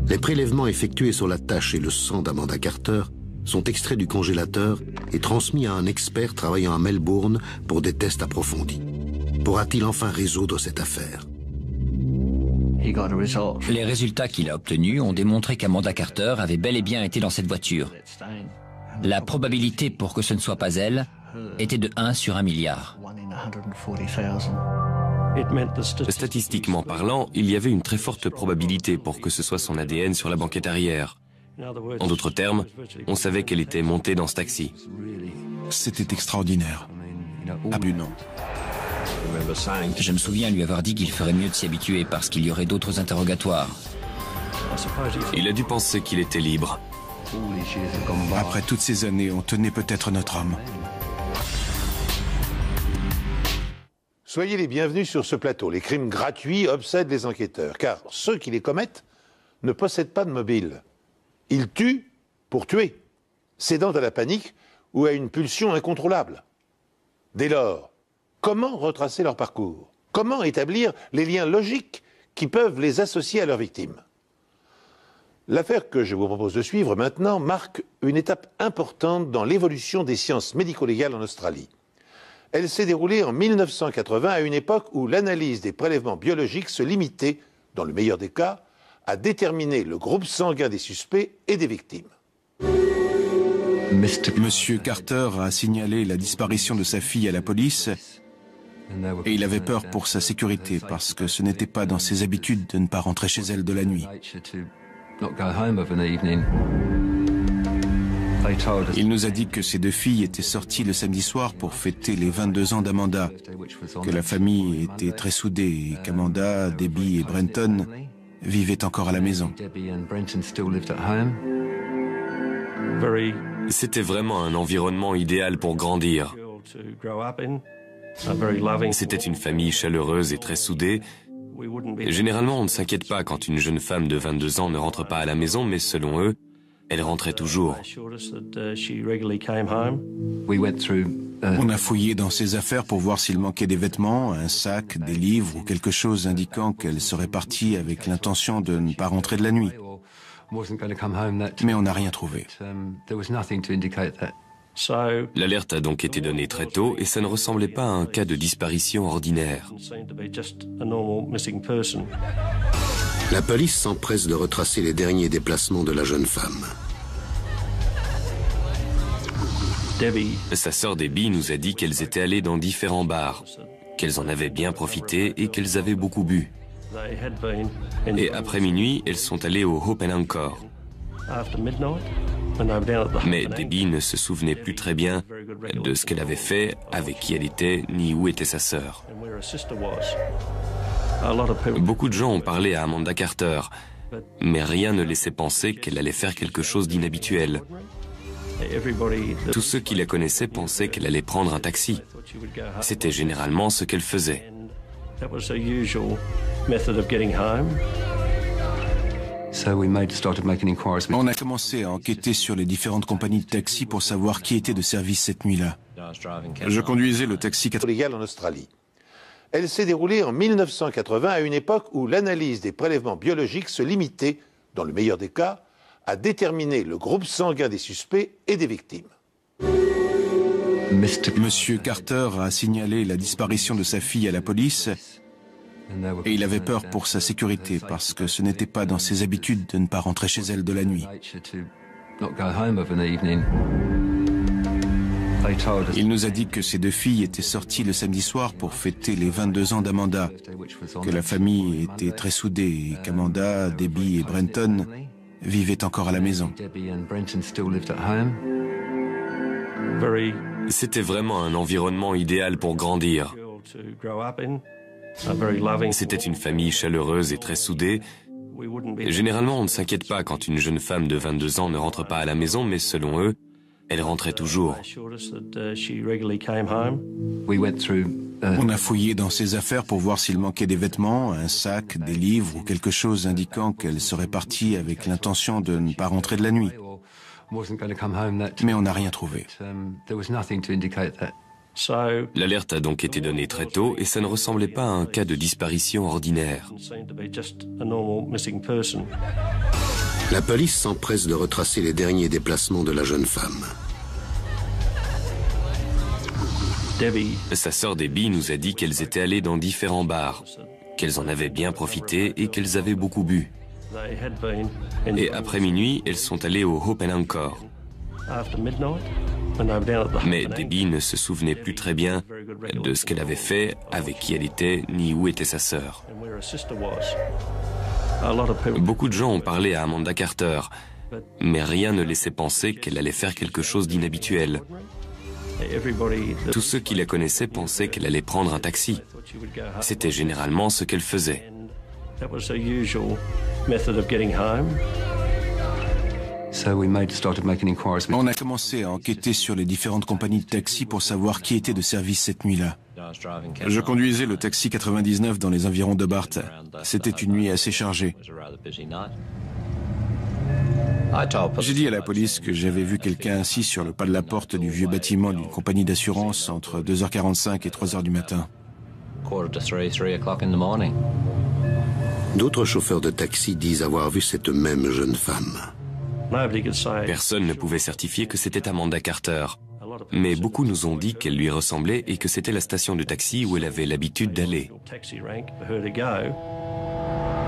Les prélèvements effectués sur la tache et le sang d'Amanda Carter sont extraits du congélateur et transmis à un expert travaillant à Melbourne pour des tests approfondis. Pourra-t-il enfin résoudre cette affaire? Les résultats qu'il a obtenus ont démontré qu'Amanda Carter avait bel et bien été dans cette voiture. La probabilité pour que ce ne soit pas elle était de 1 sur 1 milliard. Statistiquement parlant, il y avait une très forte probabilité pour que ce soit son ADN sur la banquette arrière. En d'autres termes, on savait qu'elle était montée dans ce taxi. C'était extraordinaire. Abusant. Je me souviens lui avoir dit qu'il ferait mieux de s'y habituer parce qu'il y aurait d'autres interrogatoires. Il a dû penser qu'il était libre. Après toutes ces années, on tenait peut-être notre homme. Soyez les bienvenus sur ce plateau. Les crimes gratuits obsèdent les enquêteurs, car ceux qui les commettent ne possèdent pas de mobile. Ils tuent pour tuer, cédant à la panique ou à une pulsion incontrôlable. Dès lors, comment retracer leur parcours? Comment établir les liens logiques qui peuvent les associer à leurs victimes? L'affaire que je vous propose de suivre maintenant marque une étape importante dans l'évolution des sciences médico-légales en Australie. Elle s'est déroulée en 1980 à une époque où l'analyse des prélèvements biologiques se limitait, dans le meilleur des cas, à déterminer le groupe sanguin des suspects et des victimes. Monsieur Carter a signalé la disparition de sa fille à la police et il avait peur pour sa sécurité parce que ce n'était pas dans ses habitudes de ne pas rentrer chez elle de la nuit. Il nous a dit que ses deux filles étaient sorties le samedi soir pour fêter les 22 ans d'Amanda, que la famille était très soudée et qu'Amanda, Debbie et Brenton vivaient encore à la maison. C'était vraiment un environnement idéal pour grandir. C'était une famille chaleureuse et très soudée. Généralement, on ne s'inquiète pas quand une jeune femme de 22 ans ne rentre pas à la maison, mais selon eux, elle rentrait toujours. On a fouillé dans ses affaires pour voir s'il manquait des vêtements, un sac, des livres ou quelque chose indiquant qu'elle serait partie avec l'intention de ne pas rentrer de la nuit. Mais on n'a rien trouvé. L'alerte a donc été donnée très tôt et ça ne ressemblait pas à un cas de disparition ordinaire. La police s'empresse de retracer les derniers déplacements de la jeune femme. Sa sœur Debbie nous a dit qu'elles étaient allées dans différents bars, qu'elles en avaient bien profité et qu'elles avaient beaucoup bu. Et après minuit, elles sont allées au Hope and Anchor. Mais Debbie ne se souvenait plus très bien de ce qu'elle avait fait, avec qui elle était, ni où était sa sœur. Beaucoup de gens ont parlé à Amanda Carter, mais rien ne laissait penser qu'elle allait faire quelque chose d'inhabituel. Tous ceux qui la connaissaient pensaient qu'elle allait prendre un taxi. C'était généralement ce qu'elle faisait. On a commencé à enquêter sur les différentes compagnies de taxi pour savoir qui était de service cette nuit-là. Je conduisais le taxi légal en Australie. Elle s'est déroulée en 1980 à une époque où l'analyse des prélèvements biologiques se limitait, dans le meilleur des cas, à déterminer le groupe sanguin des suspects et des victimes. Monsieur Carter a signalé la disparition de sa fille à la police et il avait peur pour sa sécurité parce que ce n'était pas dans ses habitudes de ne pas rentrer chez elle de la nuit. Il nous a dit que ses deux filles étaient sorties le samedi soir pour fêter les 22 ans d'Amanda, que la famille était très soudée et qu'Amanda, Debbie et Brenton vivaient encore à la maison. C'était vraiment un environnement idéal pour grandir. C'était une famille chaleureuse et très soudée. Généralement, on ne s'inquiète pas quand une jeune femme de 22 ans ne rentre pas à la maison, mais selon eux, elle rentrait toujours. On a fouillé dans ses affaires pour voir s'il manquait des vêtements, un sac, des livres ou quelque chose indiquant qu'elle serait partie avec l'intention de ne pas rentrer de la nuit. Mais on n'a rien trouvé. L'alerte a donc été donnée très tôt et ça ne ressemblait pas à un cas de disparition ordinaire. La police s'empresse de retracer les derniers déplacements de la jeune femme. Sa sœur Debbie nous a dit qu'elles étaient allées dans différents bars, qu'elles en avaient bien profité et qu'elles avaient beaucoup bu. Et après minuit, elles sont allées au Hope and Anchor. Mais Debbie ne se souvenait plus très bien de ce qu'elle avait fait, avec qui elle était, ni où était sa sœur. Beaucoup de gens ont parlé à Amanda Carter, mais rien ne laissait penser qu'elle allait faire quelque chose d'inhabituel. Tous ceux qui la connaissaient pensaient qu'elle allait prendre un taxi. C'était généralement ce qu'elle faisait. On a commencé à enquêter sur les différentes compagnies de taxi pour savoir qui était de service cette nuit-là. Je conduisais le taxi 99 dans les environs de Barth. C'était une nuit assez chargée. J'ai dit à la police que j'avais vu quelqu'un assis sur le pas de la porte du vieux bâtiment d'une compagnie d'assurance entre 2h45 et 3h du matin. D'autres chauffeurs de taxi disent avoir vu cette même jeune femme. Personne ne pouvait certifier que c'était Amanda Carter, mais beaucoup nous ont dit qu'elle lui ressemblait et que c'était la station de taxi où elle avait l'habitude d'aller.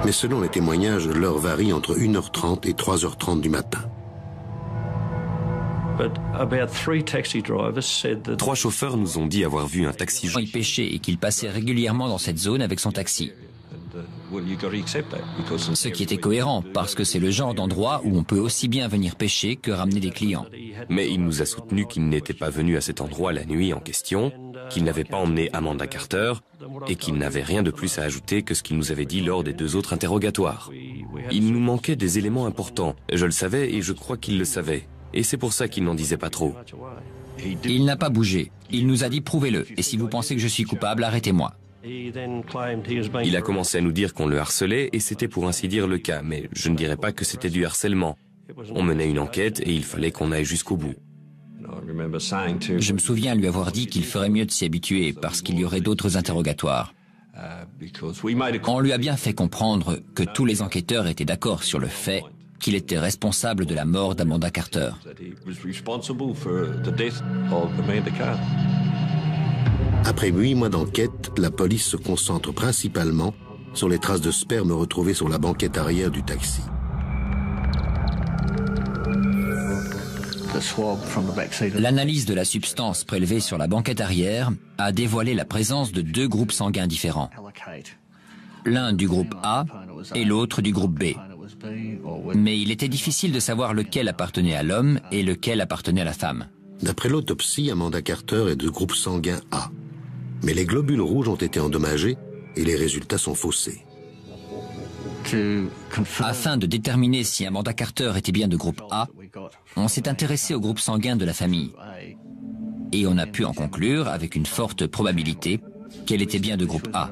Mais selon les témoignages, l'heure varie entre 1h30 et 3h30 du matin. 3 chauffeurs nous ont dit avoir vu un taxi. Il pêchait et qu'il passait régulièrement dans cette zone avec son taxi. Ce qui était cohérent, parce que c'est le genre d'endroit où on peut aussi bien venir pêcher que ramener des clients. Mais il nous a soutenu qu'il n'était pas venu à cet endroit la nuit en question, qu'il n'avait pas emmené Amanda Carter et qu'il n'avait rien de plus à ajouter que ce qu'il nous avait dit lors des 2 autres interrogatoires. Il nous manquait des éléments importants. Je le savais et je crois qu'il le savait. Et c'est pour ça qu'il n'en disait pas trop. Il n'a pas bougé. Il nous a dit « prouvez-le, et si vous pensez que je suis coupable, arrêtez-moi ». Il a commencé à nous dire qu'on le harcelait et c'était pour ainsi dire le cas, mais je ne dirais pas que c'était du harcèlement. On menait une enquête et il fallait qu'on aille jusqu'au bout. Je me souviens lui avoir dit qu'il ferait mieux de s'y habituer parce qu'il y aurait d'autres interrogatoires. On lui a bien fait comprendre que tous les enquêteurs étaient d'accord sur le fait qu'il était responsable de la mort d'Amanda Carter. Après 8 mois d'enquête, la police se concentre principalement sur les traces de sperme retrouvées sur la banquette arrière du taxi. L'analyse de la substance prélevée sur la banquette arrière a dévoilé la présence de 2 groupes sanguins différents. L'un du groupe A et l'autre du groupe B. Mais il était difficile de savoir lequel appartenait à l'homme et lequel appartenait à la femme. D'après l'autopsie, Amanda Carter est de groupe sanguin A. Mais les globules rouges ont été endommagés et les résultats sont faussés. Afin de déterminer si Amanda Carter était bien de groupe A, on s'est intéressé au groupe sanguin de la famille. Et on a pu en conclure, avec une forte probabilité, qu'elle était bien de groupe A.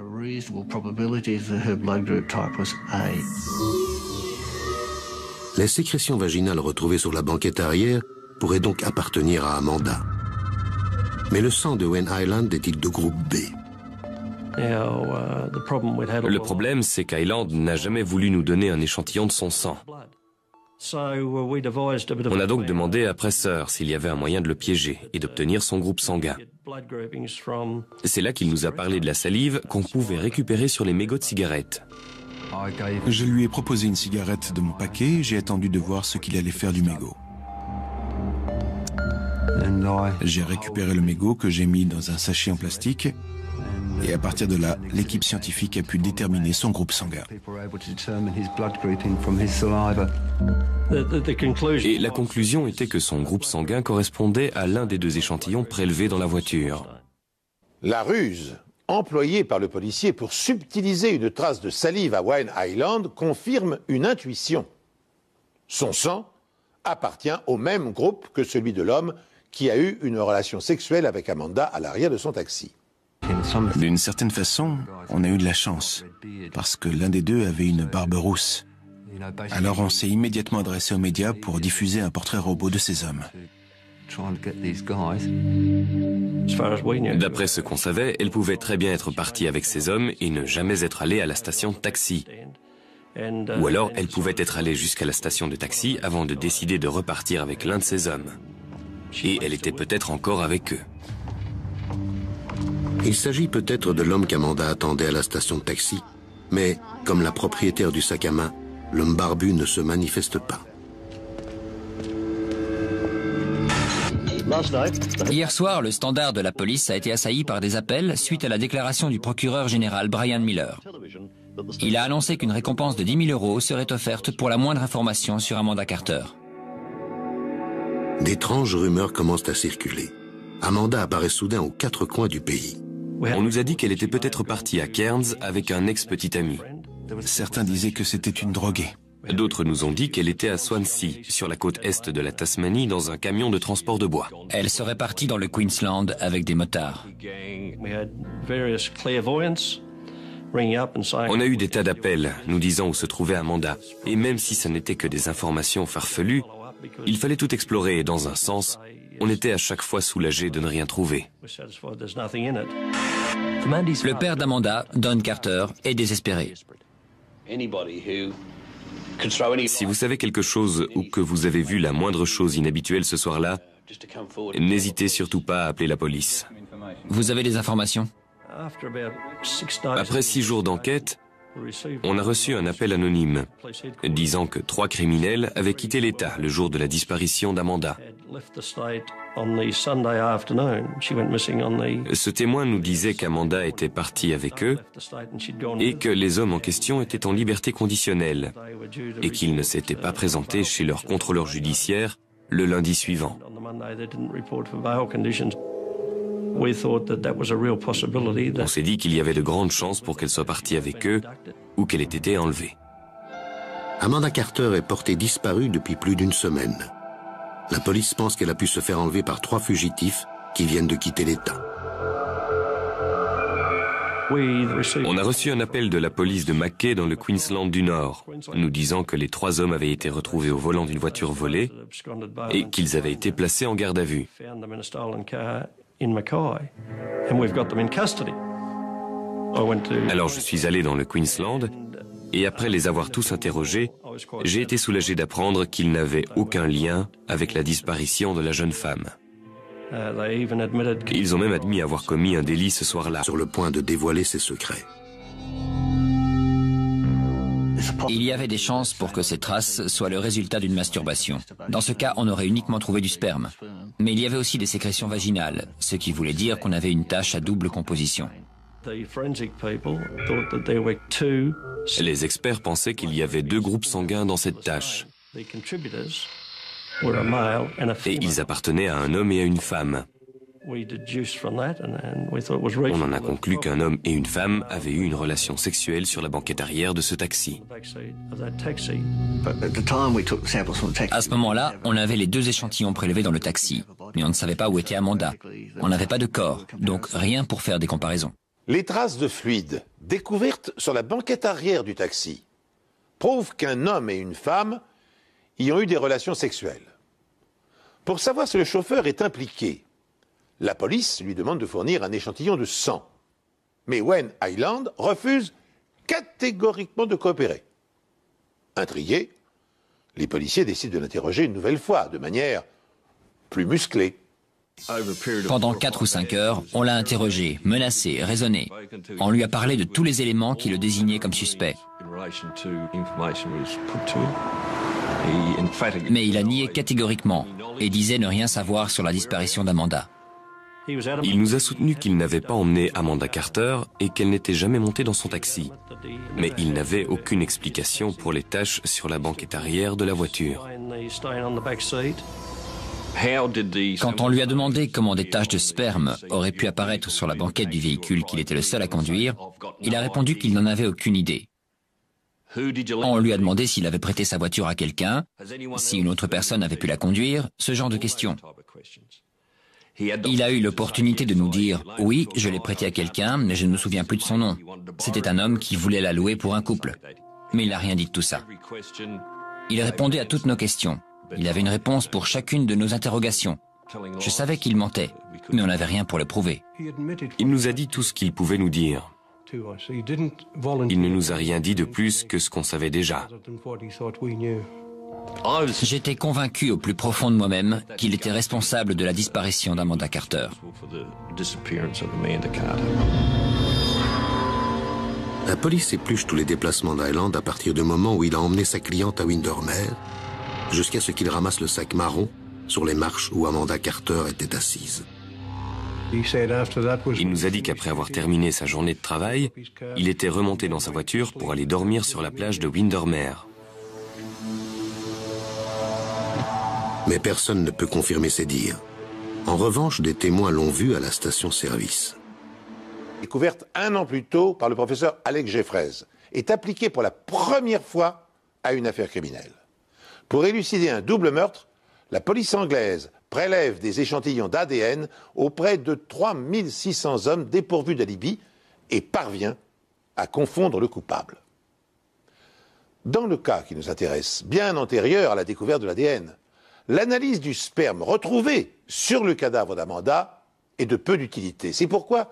Les sécrétions vaginales retrouvées sur la banquette arrière pourraient donc appartenir à Amanda. Mais le sang de Wayne Highland est-il de groupe B? Le problème, c'est qu'Highland n'a jamais voulu nous donner un échantillon de son sang. On a donc demandé à Presser s'il y avait un moyen de le piéger et d'obtenir son groupe sanguin. C'est là qu'il nous a parlé de la salive qu'on pouvait récupérer sur les mégots de cigarettes. Je lui ai proposé une cigarette de mon paquet et j'ai attendu de voir ce qu'il allait faire du mégot. J'ai récupéré le mégot que j'ai mis dans un sachet en plastique et à partir de là, l'équipe scientifique a pu déterminer son groupe sanguin. Et la conclusion était que son groupe sanguin correspondait à l'un des 2 échantillons prélevés dans la voiture. La ruse employée par le policier pour subtiliser une trace de salive à Wayne Highland confirme une intuition. Son sang appartient au même groupe que celui de l'homme qui a eu une relation sexuelle avec Amanda à l'arrière de son taxi. D'une certaine façon, on a eu de la chance, parce que l'un des deux avait une barbe rousse. Alors on s'est immédiatement adressé aux médias pour diffuser un portrait robot de ces hommes. D'après ce qu'on savait, elle pouvait très bien être partie avec ces hommes et ne jamais être allée à la station de taxi. Ou alors, elle pouvait être allée jusqu'à la station de taxi avant de décider de repartir avec l'un de ces hommes. Et elle était peut-être encore avec eux. Il s'agit peut-être de l'homme qu'Amanda attendait à la station de taxi, mais comme la propriétaire du sac à main, l'homme barbu ne se manifeste pas. Hier soir, le Standard de la police a été assailli par des appels suite à la déclaration du procureur général Brian Miller. Il a annoncé qu'une récompense de 10 000 € serait offerte pour la moindre information sur Amanda Carter. D'étranges rumeurs commencent à circuler. Amanda apparaît soudain aux quatre coins du pays. On nous a dit qu'elle était peut-être partie à Cairns avec un ex-petit ami. Certains disaient que c'était une droguée. D'autres nous ont dit qu'elle était à Swansea, sur la côte est de la Tasmanie, dans un camion de transport de bois. Elle serait partie dans le Queensland avec des motards. On a eu des tas d'appels nous disant où se trouvait Amanda. Et même si ce n'était que des informations farfelues, il fallait tout explorer et dans un sens, on était à chaque fois soulagés de ne rien trouver. Le père d'Amanda, Don Carter, est désespéré. Si vous savez quelque chose ou que vous avez vu la moindre chose inhabituelle ce soir-là, n'hésitez surtout pas à appeler la police. Vous avez des informations? Après 6 jours d'enquête, on a reçu un appel anonyme disant que 3 criminels avaient quitté l'État le jour de la disparition d'Amanda. Ce témoin nous disait qu'Amanda était partie avec eux et que les hommes en question étaient en liberté conditionnelle et qu'ils ne s'étaient pas présentés chez leur contrôleur judiciaire le lundi suivant. On s'est dit qu'il y avait de grandes chances pour qu'elle soit partie avec eux ou qu'elle ait été enlevée. Amanda Carter est portée disparue depuis plus d'une semaine. La police pense qu'elle a pu se faire enlever par 3 fugitifs qui viennent de quitter l'État. On a reçu un appel de la police de Mackay dans le Queensland du Nord, nous disant que les 3 hommes avaient été retrouvés au volant d'une voiture volée et qu'ils avaient été placés en garde à vue. Alors je suis allé dans le Queensland et après les avoir tous interrogés, j'ai été soulagé d'apprendre qu'ils n'avaient aucun lien avec la disparition de la jeune femme. Ils ont même admis avoir commis un délit ce soir-là. Sur le point de dévoiler ses secrets. Il y avait des chances pour que ces traces soient le résultat d'une masturbation. Dans ce cas, on aurait uniquement trouvé du sperme. Mais il y avait aussi des sécrétions vaginales, ce qui voulait dire qu'on avait une tache à double composition. Les experts pensaient qu'il y avait 2 groupes sanguins dans cette tache. Et ils appartenaient à un homme et à une femme. On en a conclu qu'un homme et une femme avaient eu une relation sexuelle sur la banquette arrière de ce taxi. À ce moment-là, on avait les 2 échantillons prélevés dans le taxi, mais on ne savait pas où était Amanda. On n'avait pas de corps, donc rien pour faire des comparaisons. Les traces de fluide découvertes sur la banquette arrière du taxi prouvent qu'un homme et une femme y ont eu des relations sexuelles. Pour savoir si le chauffeur est impliqué, la police lui demande de fournir un échantillon de sang. Mais Wen Island refuse catégoriquement de coopérer. Intrigués, les policiers décident de l'interroger une nouvelle fois, de manière plus musclée. Pendant 4 ou 5 heures, on l'a interrogé, menacé, raisonné. On lui a parlé de tous les éléments qui le désignaient comme suspect. Mais il a nié catégoriquement et disait ne rien savoir sur la disparition d'Amanda. Il nous a soutenu qu'il n'avait pas emmené Amanda Carter et qu'elle n'était jamais montée dans son taxi. Mais il n'avait aucune explication pour les taches sur la banquette arrière de la voiture. Quand on lui a demandé comment des taches de sperme auraient pu apparaître sur la banquette du véhicule qu'il était le seul à conduire, il a répondu qu'il n'en avait aucune idée. On lui a demandé s'il avait prêté sa voiture à quelqu'un, si une autre personne avait pu la conduire, ce genre de questions. Il a eu l'opportunité de nous dire « Oui, je l'ai prêté à quelqu'un, mais je ne me souviens plus de son nom. C'était un homme qui voulait la louer pour un couple. » Mais il n'a rien dit de tout ça. Il répondait à toutes nos questions. Il avait une réponse pour chacune de nos interrogations. Je savais qu'il mentait, mais on n'avait rien pour le prouver. Il nous a dit tout ce qu'il pouvait nous dire. Il ne nous a rien dit de plus que ce qu'on savait déjà. J'étais convaincu au plus profond de moi-même qu'il était responsable de la disparition d'Amanda Carter. La police épluche tous les déplacements d'Hyland à partir du moment où il a emmené sa cliente à Windermere, jusqu'à ce qu'il ramasse le sac marron sur les marches où Amanda Carter était assise. Il nous a dit qu'après avoir terminé sa journée de travail, il était remonté dans sa voiture pour aller dormir sur la plage de Windermere. Mais personne ne peut confirmer ces dires. En revanche, des témoins l'ont vu à la station-service. Découverte 1 an plus tôt par le professeur Alex Jeffreys, est appliquée pour la première fois à une affaire criminelle. Pour élucider un double meurtre, la police anglaise prélève des échantillons d'ADN auprès de 3600 hommes dépourvus d'alibi et parvient à confondre le coupable. Dans le cas qui nous intéresse, bien antérieur à la découverte de l'ADN, l'analyse du sperme retrouvé sur le cadavre d'Amanda est de peu d'utilité. C'est pourquoi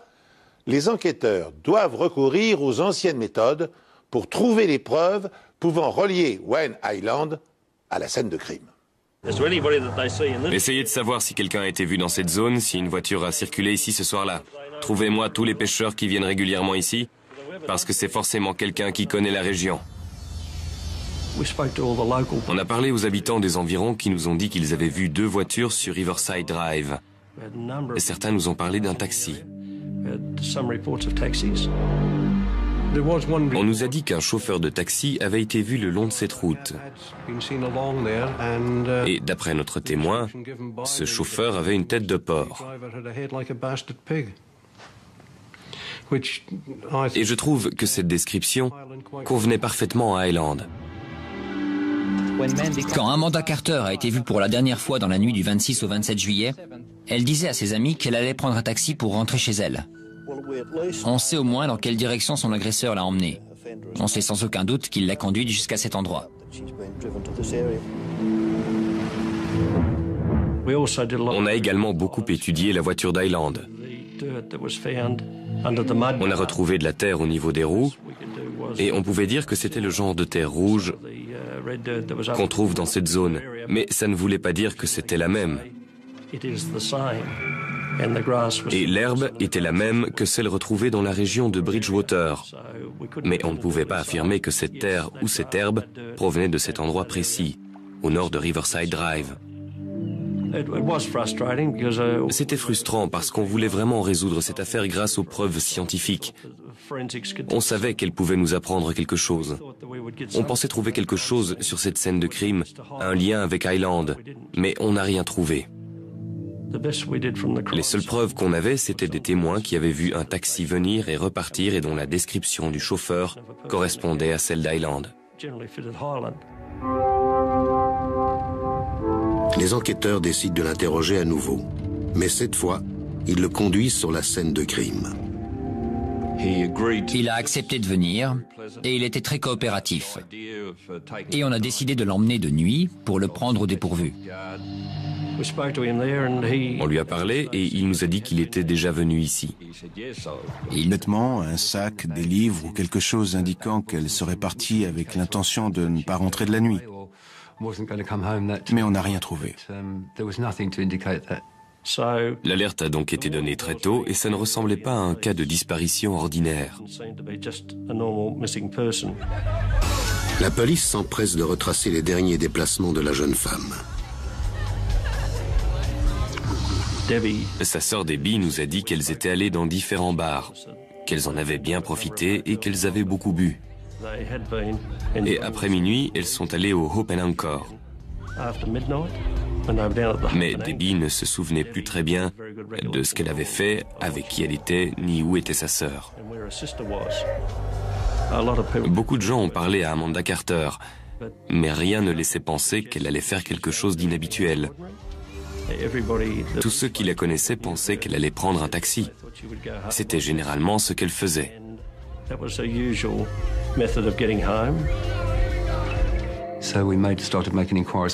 les enquêteurs doivent recourir aux anciennes méthodes pour trouver les preuves pouvant relier Wayne Hyland à la scène de crime. Essayez de savoir si quelqu'un a été vu dans cette zone, si une voiture a circulé ici ce soir-là. Trouvez-moi tous les pêcheurs qui viennent régulièrement ici, parce que c'est forcément quelqu'un qui connaît la région. On a parlé aux habitants des environs qui nous ont dit qu'ils avaient vu 2 voitures sur Riverside Drive. Et certains nous ont parlé d'un taxi. On nous a dit qu'un chauffeur de taxi avait été vu le long de cette route. Et d'après notre témoin, ce chauffeur avait une tête de porc. Et je trouve que cette description convenait parfaitement à Hyland. Quand Amanda Carter a été vue pour la dernière fois dans la nuit du 26 au 27 juillet, elle disait à ses amis qu'elle allait prendre un taxi pour rentrer chez elle. On sait au moins dans quelle direction son agresseur l'a emmenée. On sait sans aucun doute qu'il l'a conduite jusqu'à cet endroit. On a également beaucoup étudié la voiture d'Hyland. On a retrouvé de la terre au niveau des roues et on pouvait dire que c'était le genre de terre rouge qu'on trouve dans cette zone. Mais ça ne voulait pas dire que c'était la même. Et l'herbe était la même que celle retrouvée dans la région de Bridgewater. Mais on ne pouvait pas affirmer que cette terre ou cette herbe provenait de cet endroit précis, au nord de Riverside Drive. C'était frustrant parce qu'on voulait vraiment résoudre cette affaire grâce aux preuves scientifiques. On savait qu'elle pouvait nous apprendre quelque chose. On pensait trouver quelque chose sur cette scène de crime, un lien avec Hyland, mais on n'a rien trouvé. Les seules preuves qu'on avait, c'était des témoins qui avaient vu un taxi venir et repartir et dont la description du chauffeur correspondait à celle d'Hyland. Les enquêteurs décident de l'interroger à nouveau. Mais cette fois, ils le conduisent sur la scène de crime. Il a accepté de venir et il était très coopératif. Et on a décidé de l'emmener de nuit pour le prendre au dépourvu. On lui a parlé et il nous a dit qu'il était déjà venu ici. Nettement, un sac, des livres ou quelque chose indiquant qu'elle serait partie avec l'intention de ne pas rentrer de la nuit. Mais on n'a rien trouvé. L'alerte a donc été donnée très tôt et ça ne ressemblait pas à un cas de disparition ordinaire. La police s'empresse de retracer les derniers déplacements de la jeune femme. Sa sœur Debbie nous a dit qu'elles étaient allées dans différents bars, qu'elles en avaient bien profité et qu'elles avaient beaucoup bu. Et après minuit, elles sont allées au Hope and Anchor. Mais Debbie ne se souvenait plus très bien de ce qu'elle avait fait, avec qui elle était, ni où était sa sœur. Beaucoup de gens ont parlé à Amanda Carter, mais rien ne laissait penser qu'elle allait faire quelque chose d'inhabituel. Tous ceux qui la connaissaient pensaient qu'elle allait prendre un taxi. C'était généralement ce qu'elle faisait.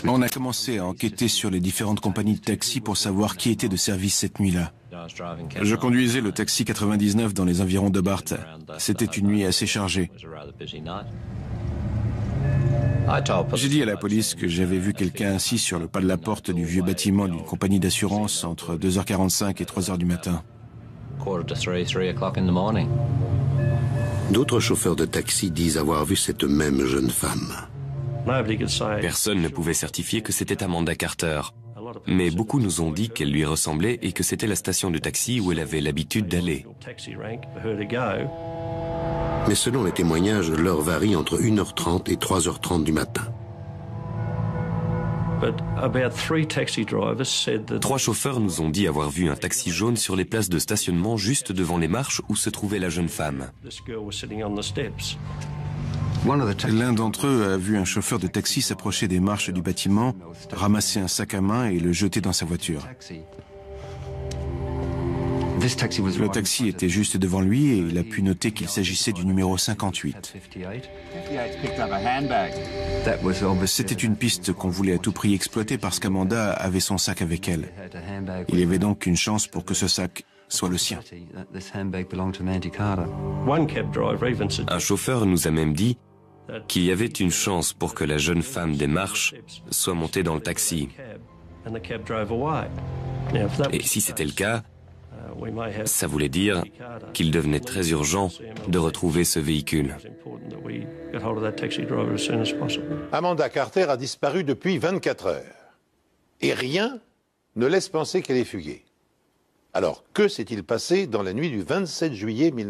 On a commencé à enquêter sur les différentes compagnies de taxi pour savoir qui était de service cette nuit-là. Je conduisais le taxi 99 dans les environs de Barth. C'était une nuit assez chargée. J'ai dit à la police que j'avais vu quelqu'un assis sur le pas de la porte du vieux bâtiment d'une compagnie d'assurance entre 2h45 et 3h du matin. D'autres chauffeurs de taxi disent avoir vu cette même jeune femme. Personne ne pouvait certifier que c'était Amanda Carter. Mais beaucoup nous ont dit qu'elle lui ressemblait et que c'était la station de taxi où elle avait l'habitude d'aller. Mais selon les témoignages, l'heure varie entre 1h30 et 3h30 du matin. 3 chauffeurs nous ont dit avoir vu un taxi jaune sur les places de stationnement juste devant les marches où se trouvait la jeune femme. L'un d'entre eux a vu un chauffeur de taxi s'approcher des marches du bâtiment, ramasser un sac à main et le jeter dans sa voiture. Le taxi était juste devant lui et il a pu noter qu'il s'agissait du numéro 58. C'était une piste qu'on voulait à tout prix exploiter parce qu'Amanda avait son sac avec elle. Il y avait donc une chance pour que ce sac soit le sien. Un chauffeur nous a même dit qu'il y avait une chance pour que la jeune femme des marches soit montée dans le taxi. Et si c'était le cas, ça voulait dire qu'il devenait très urgent de retrouver ce véhicule. Amanda Carter a disparu depuis 24 heures. Et rien ne laisse penser qu'elle est fuguée. Alors, que s'est-il passé dans la nuit du 27 juillet 1900 ?